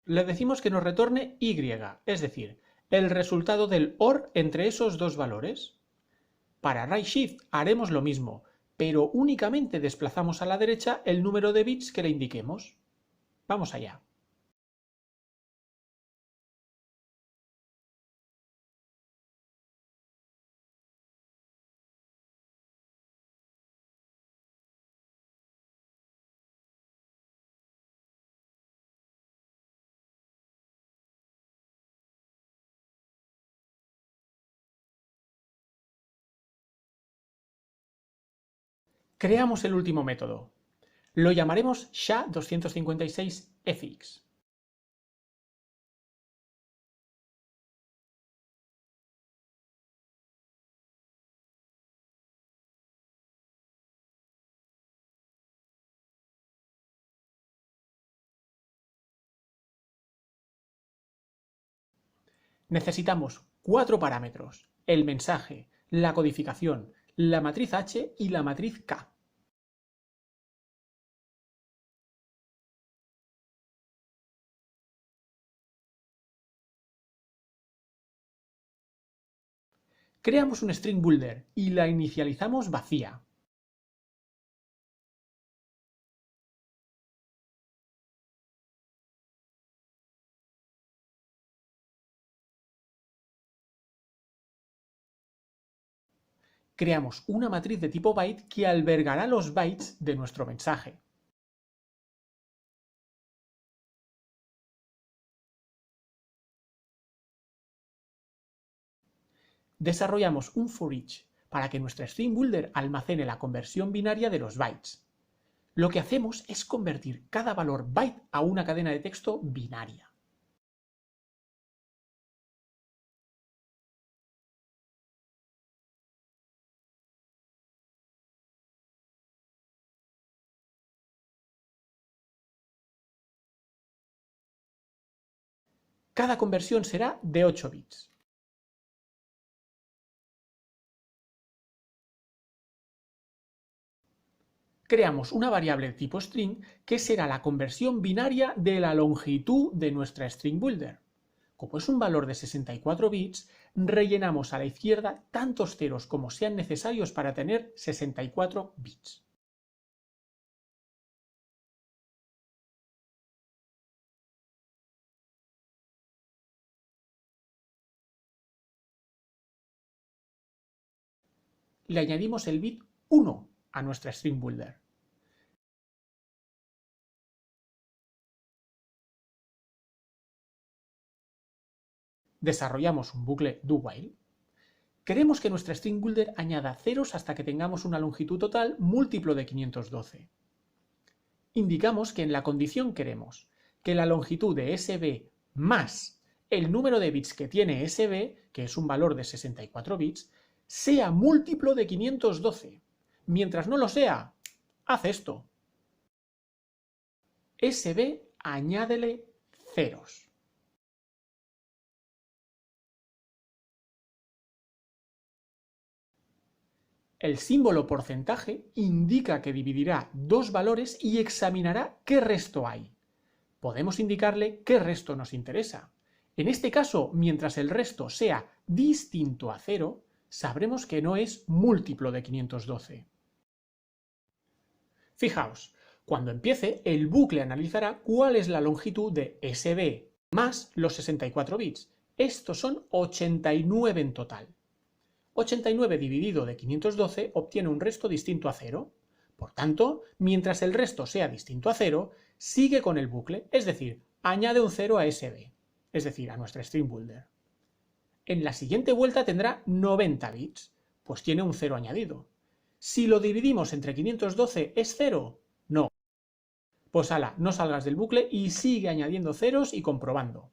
Le decimos que nos retorne Y, es decir, el resultado del OR entre esos dos valores. Para Write Shift haremos lo mismo, pero únicamente desplazamos a la derecha el número de bits que le indiquemos. Vamos allá. Creamos el último método. Lo llamaremos SHA-256fx. Necesitamos 4 parámetros: el mensaje, la codificación, la matriz H y la matriz K. Creamos un string builder y la inicializamos vacía. Creamos una matriz de tipo byte que albergará los bytes de nuestro mensaje. Desarrollamos un for each para que nuestra string builder almacene la conversión binaria de los bytes. Lo que hacemos es convertir cada valor byte a una cadena de texto binaria. Cada conversión será de 8 bits. Creamos una variable de tipo string que será la conversión binaria de la longitud de nuestra string builder. Como es un valor de 64 bits, rellenamos a la izquierda tantos ceros como sean necesarios para tener 64 bits. Le añadimos el bit 1 a nuestra string builder. Desarrollamos un bucle do-while. Queremos que nuestra string builder añada ceros hasta que tengamos una longitud total múltiplo de 512. Indicamos que en la condición queremos que la longitud de SB más el número de bits que tiene SB, que es un valor de 64 bits, sea múltiplo de 512. Mientras no lo sea, haz esto. SB añádele ceros. El símbolo porcentaje indica que dividirá dos valores y examinará qué resto hay. Podemos indicarle qué resto nos interesa. En este caso, mientras el resto sea distinto a 0, sabremos que no es múltiplo de 512. Fijaos, cuando empiece, el bucle analizará cuál es la longitud de SB más los 64 bits. Estos son 89 en total. 89 dividido de 512 obtiene un resto distinto a 0. Por tanto, mientras el resto sea distinto a 0, sigue con el bucle, es decir, añade un 0 a SB, es decir, a nuestra string builder. En la siguiente vuelta tendrá 90 bits, pues tiene un 0 añadido. Si lo dividimos entre 512, ¿es 0? No. Pues ala, no salgas del bucle y sigue añadiendo ceros y comprobando.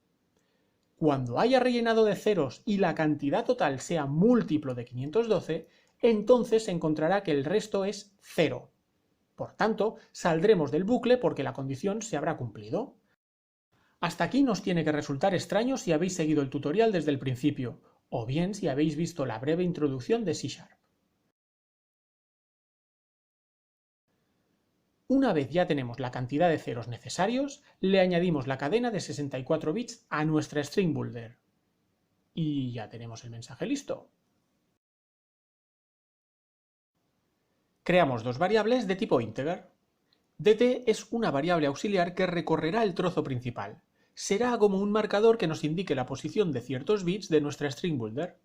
Cuando haya rellenado de ceros y la cantidad total sea múltiplo de 512, entonces encontrará que el resto es 0. Por tanto, saldremos del bucle porque la condición se habrá cumplido. Hasta aquí nos tiene que resultar extraño si habéis seguido el tutorial desde el principio, o bien si habéis visto la breve introducción de C#. Una vez ya tenemos la cantidad de ceros necesarios, le añadimos la cadena de 64 bits a nuestra string builder. Y ya tenemos el mensaje listo. Creamos dos variables de tipo integer. dt es una variable auxiliar que recorrerá el trozo principal. Será como un marcador que nos indique la posición de ciertos bits de nuestra string builder.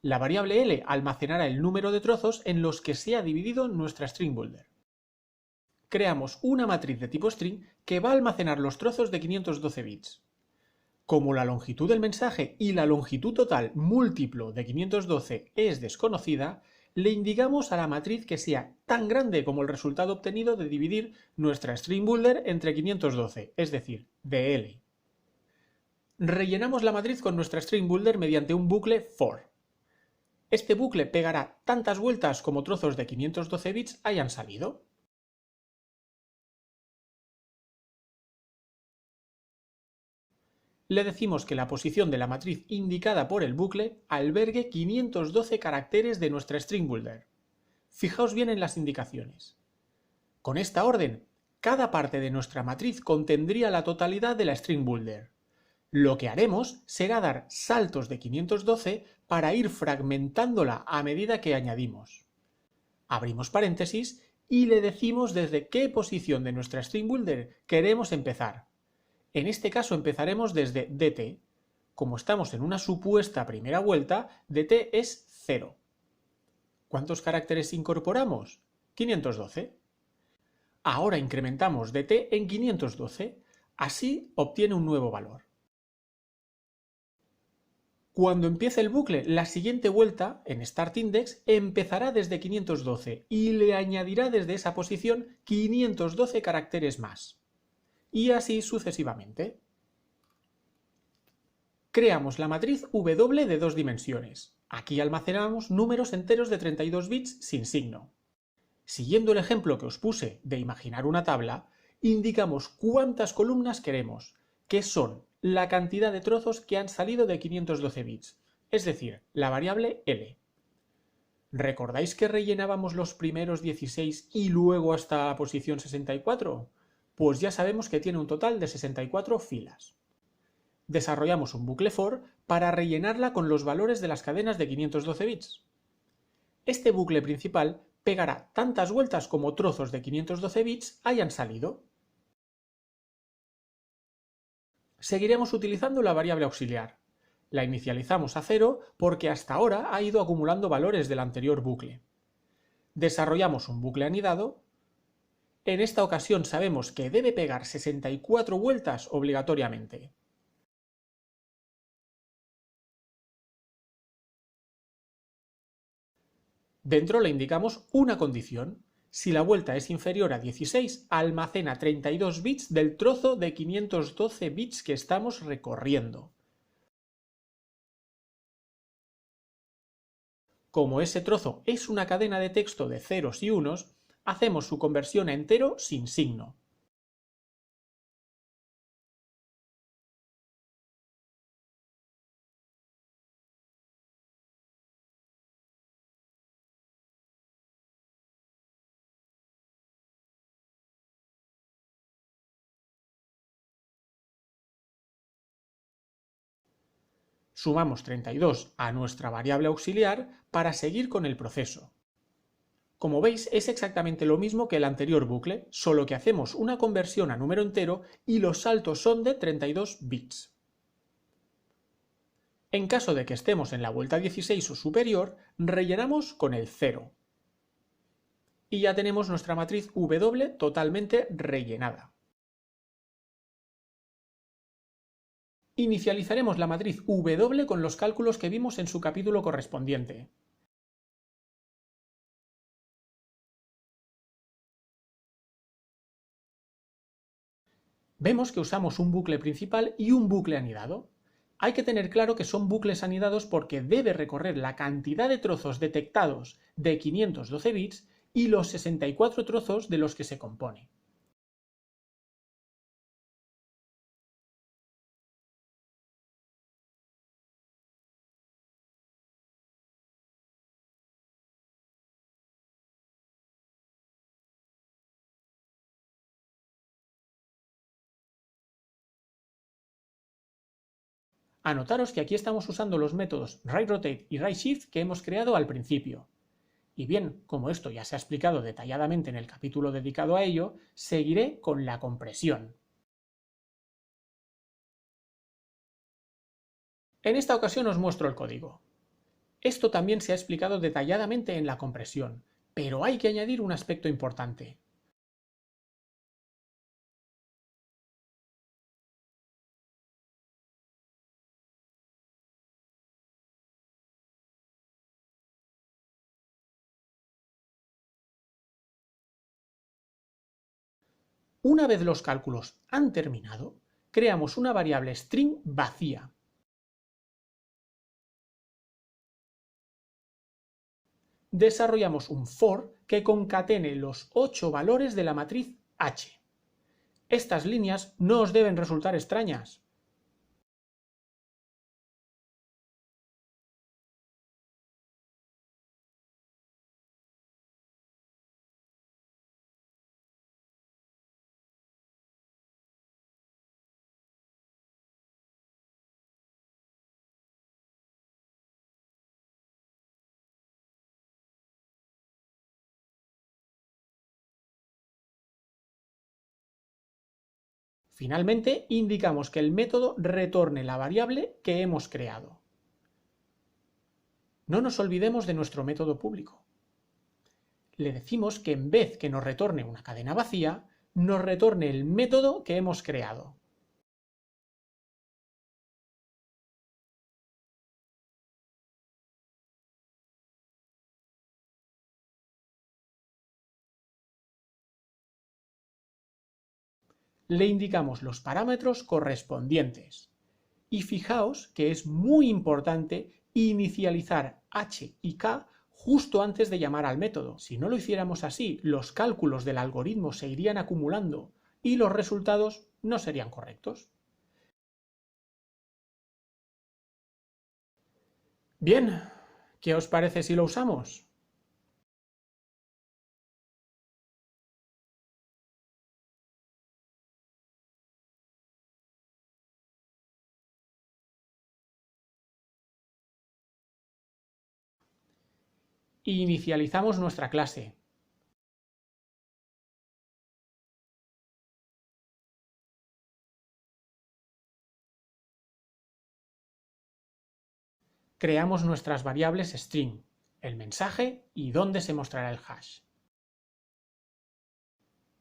La variable L almacenará el número de trozos en los que se ha dividido nuestra string builder. Creamos una matriz de tipo string que va a almacenar los trozos de 512 bits. Como la longitud del mensaje y la longitud total múltiplo de 512 es desconocida, le indicamos a la matriz que sea tan grande como el resultado obtenido de dividir nuestra string builder entre 512, es decir, dl. Rellenamos la matriz con nuestra string builder mediante un bucle for. Este bucle pegará tantas vueltas como trozos de 512 bits hayan salido. Le decimos que la posición de la matriz indicada por el bucle albergue 512 caracteres de nuestra string builder. Fijaos bien en las indicaciones. Con esta orden, cada parte de nuestra matriz contendría la totalidad de la string builder. Lo que haremos será dar saltos de 512 para ir fragmentándola a medida que añadimos. Abrimos paréntesis y le decimos desde qué posición de nuestra string builder queremos empezar. En este caso empezaremos desde dt. Como estamos en una supuesta primera vuelta, dt es 0. ¿Cuántos caracteres incorporamos? 512. Ahora incrementamos dt en 512, así obtiene un nuevo valor. Cuando empiece el bucle, la siguiente vuelta, en startIndex, empezará desde 512 y le añadirá desde esa posición 512 caracteres más. Y así sucesivamente. Creamos la matriz W de dos dimensiones. Aquí almacenamos números enteros de 32 bits sin signo. Siguiendo el ejemplo que os puse de imaginar una tabla, indicamos cuántas columnas queremos, que son la cantidad de trozos que han salido de 512 bits, es decir, la variable L. ¿Recordáis que rellenábamos los primeros 16 y luego hasta la posición 64? Pues ya sabemos que tiene un total de 64 filas. Desarrollamos un bucle for para rellenarla con los valores de las cadenas de 512 bits. Este bucle principal pegará tantas vueltas como trozos de 512 bits hayan salido. Seguiremos utilizando la variable auxiliar. La inicializamos a 0 porque hasta ahora ha ido acumulando valores del anterior bucle. Desarrollamos un bucle anidado. En esta ocasión sabemos que debe pegar 64 vueltas obligatoriamente. Dentro le indicamos una condición. Si la vuelta es inferior a 16, almacena 32 bits del trozo de 512 bits que estamos recorriendo. Como ese trozo es una cadena de texto de ceros y unos, hacemos su conversión a entero sin signo. Sumamos 32 a nuestra variable auxiliar para seguir con el proceso. Como veis, es exactamente lo mismo que el anterior bucle, solo que hacemos una conversión a número entero y los saltos son de 32 bits. En caso de que estemos en la vuelta 16 o superior, rellenamos con el 0. Y ya tenemos nuestra matriz W totalmente rellenada. Inicializaremos la matriz W con los cálculos que vimos en su capítulo correspondiente. Vemos que usamos un bucle principal y un bucle anidado. Hay que tener claro que son bucles anidados porque debe recorrer la cantidad de trozos detectados de 512 bits y los 64 trozos de los que se compone. Anotaros que aquí estamos usando los métodos WriteRotate y WriteShift que hemos creado al principio. Y bien, como esto ya se ha explicado detalladamente en el capítulo dedicado a ello, seguiré con la compresión. En esta ocasión os muestro el código. Esto también se ha explicado detalladamente en la compresión, pero hay que añadir un aspecto importante. Una vez los cálculos han terminado, creamos una variable string vacía. Desarrollamos un for que concatene los 8 valores de la matriz H. Estas líneas no os deben resultar extrañas. Finalmente, indicamos que el método retorne la variable que hemos creado. No nos olvidemos de nuestro método público. Le decimos que en vez que nos retorne una cadena vacía, nos retorne el método que hemos creado. Le indicamos los parámetros correspondientes. Y fijaos que es muy importante inicializar h y k justo antes de llamar al método. Si no lo hiciéramos así, los cálculos del algoritmo se irían acumulando y los resultados no serían correctos. Bien, ¿qué os parece si lo usamos? Inicializamos nuestra clase. Creamos nuestras variables string, el mensaje y dónde se mostrará el hash.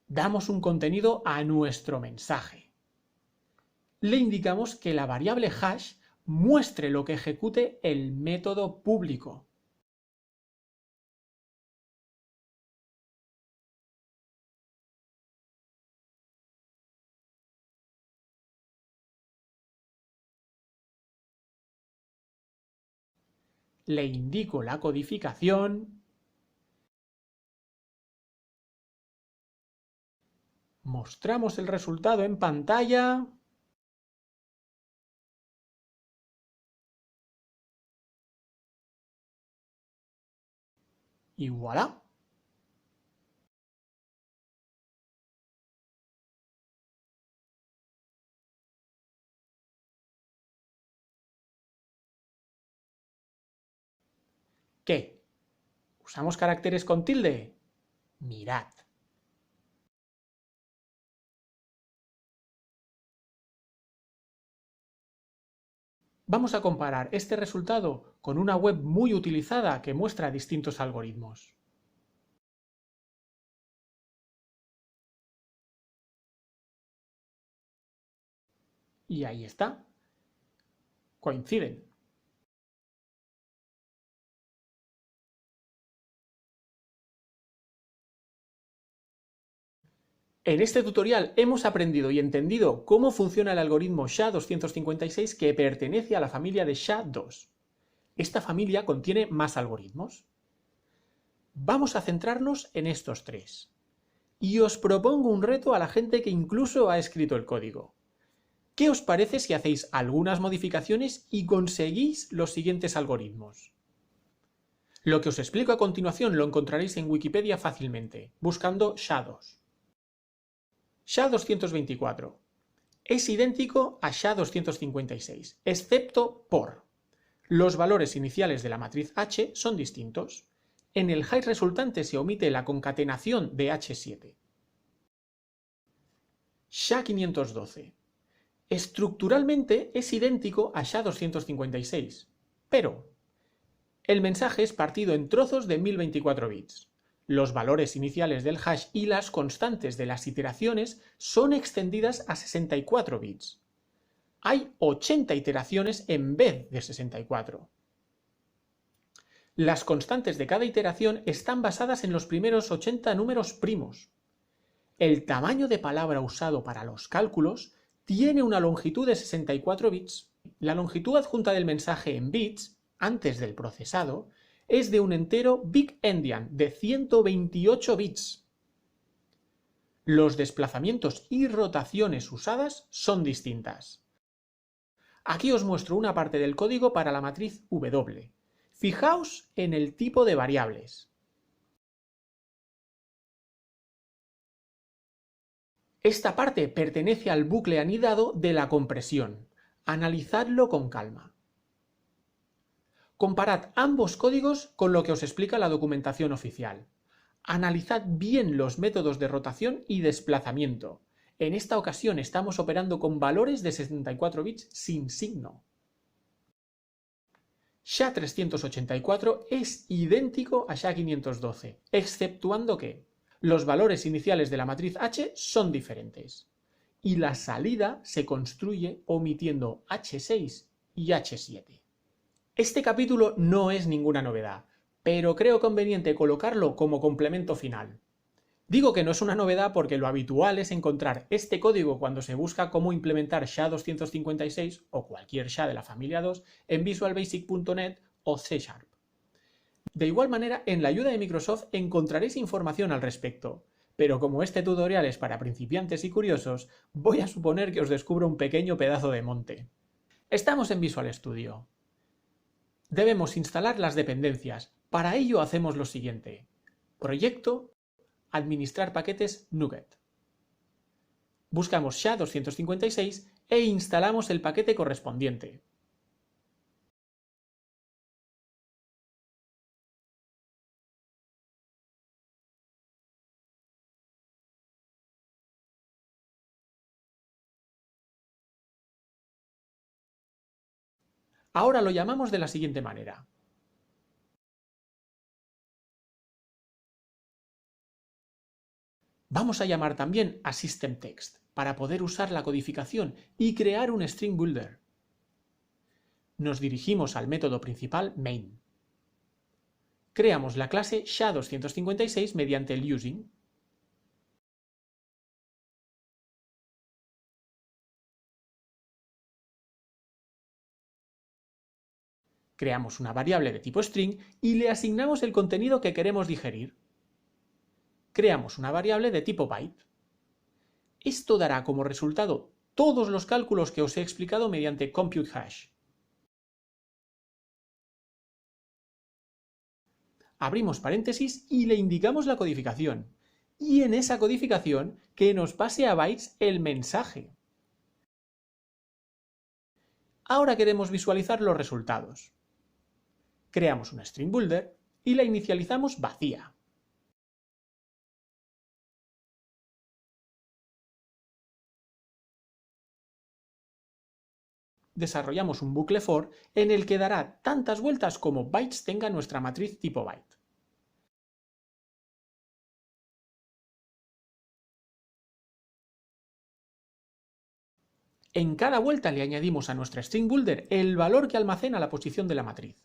Damos un contenido a nuestro mensaje. Le indicamos que la variable hash muestre lo que ejecute el método público. Le indico la codificación, mostramos el resultado en pantalla y voilà. ¿Qué? ¿Usamos caracteres con tilde? Mirad. Vamos a comparar este resultado con una web muy utilizada que muestra distintos algoritmos. Y ahí está. Coinciden. En este tutorial hemos aprendido y entendido cómo funciona el algoritmo SHA-256 que pertenece a la familia de SHA-2. Esta familia contiene más algoritmos. Vamos a centrarnos en estos tres. Y os propongo un reto a la gente que incluso ha escrito el código. ¿Qué os parece si hacéis algunas modificaciones y conseguís los siguientes algoritmos? Lo que os explico a continuación lo encontraréis en Wikipedia fácilmente, buscando SHA-2. SHA-224. es idéntico a SHA-256, excepto por los valores iniciales de la matriz H son distintos. En el hash resultante se omite la concatenación de H7. SHA-512. Estructuralmente es idéntico a SHA-256, pero el mensaje es partido en trozos de 1024 bits. Los valores iniciales del hash y las constantes de las iteraciones son extendidas a 64 bits. Hay 80 iteraciones en vez de 64. Las constantes de cada iteración están basadas en los primeros 80 números primos. El tamaño de palabra usado para los cálculos tiene una longitud de 64 bits. La longitud adjunta del mensaje en bits, antes del procesado, es de un entero Big Endian de 128 bits. Los desplazamientos y rotaciones usadas son distintas. Aquí os muestro una parte del código para la matriz W. Fijaos en el tipo de variables. Esta parte pertenece al bucle anidado de la compresión. Analizadlo con calma. Comparad ambos códigos con lo que os explica la documentación oficial. Analizad bien los métodos de rotación y desplazamiento. En esta ocasión estamos operando con valores de 64 bits sin signo. SHA-384 es idéntico a SHA-512, exceptuando que los valores iniciales de la matriz H son diferentes y la salida se construye omitiendo H6 y H7. Este capítulo no es ninguna novedad, pero creo conveniente colocarlo como complemento final. Digo que no es una novedad porque lo habitual es encontrar este código cuando se busca cómo implementar SHA-256 o cualquier SHA de la familia 2 en visualbasic.net o C#. De igual manera, en la ayuda de Microsoft encontraréis información al respecto, pero como este tutorial es para principiantes y curiosos, voy a suponer que os descubro un pequeño pedazo de monte. Estamos en Visual Studio. Debemos instalar las dependencias. Para ello hacemos lo siguiente. Proyecto, administrar paquetes NuGet. Buscamos SHA-256 e instalamos el paquete correspondiente. Ahora lo llamamos de la siguiente manera. Vamos a llamar también a SystemText para poder usar la codificación y crear un string builder. Nos dirigimos al método principal main. Creamos la clase SHA-256 mediante el using. Creamos una variable de tipo string y le asignamos el contenido que queremos digerir. Creamos una variable de tipo byte. Esto dará como resultado todos los cálculos que os he explicado mediante ComputeHash. Abrimos paréntesis y le indicamos la codificación. Y en esa codificación que nos pase a bytes el mensaje. Ahora queremos visualizar los resultados. Creamos una string builder y la inicializamos vacía. Desarrollamos un bucle for en el que dará tantas vueltas como bytes tenga nuestra matriz tipo byte. En cada vuelta le añadimos a nuestra string builder el valor que almacena la posición de la matriz.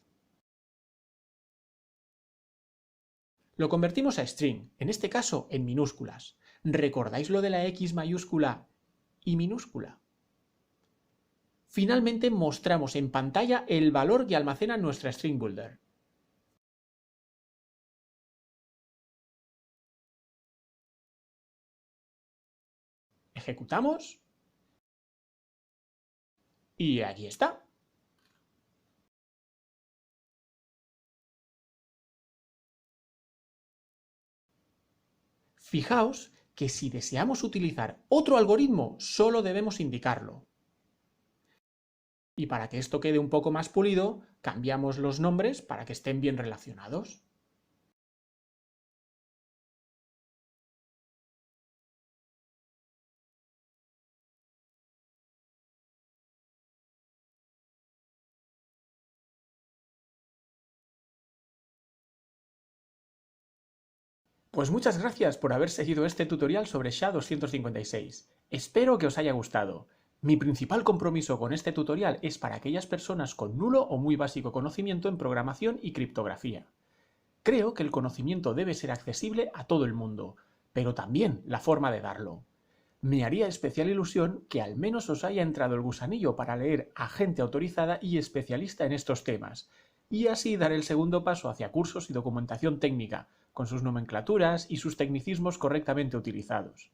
Lo convertimos a string, en este caso en minúsculas. ¿Recordáis lo de la X mayúscula y minúscula? Finalmente mostramos en pantalla el valor que almacena nuestra string builder. Ejecutamos y aquí está. Fijaos que si deseamos utilizar otro algoritmo, solo debemos indicarlo. Y para que esto quede un poco más pulido, cambiamos los nombres para que estén bien relacionados. Pues muchas gracias por haber seguido este tutorial sobre SHA-256. Espero que os haya gustado. Mi principal compromiso con este tutorial es para aquellas personas con nulo o muy básico conocimiento en programación y criptografía. Creo que el conocimiento debe ser accesible a todo el mundo, pero también la forma de darlo. Me haría especial ilusión que al menos os haya entrado el gusanillo para leer a gente autorizada y especialista en estos temas, y así dar el segundo paso hacia cursos y documentación técnica, con sus nomenclaturas y sus tecnicismos correctamente utilizados.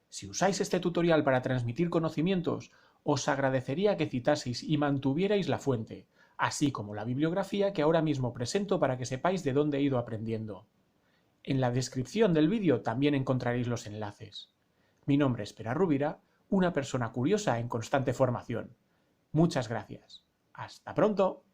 Si usáis este tutorial para transmitir conocimientos, os agradecería que citaseis y mantuvierais la fuente, así como la bibliografía que ahora mismo presento para que sepáis de dónde he ido aprendiendo. En la descripción del vídeo también encontraréis los enlaces. Mi nombre es Pere Rovira, una persona curiosa en constante formación. Muchas gracias. ¡Hasta pronto!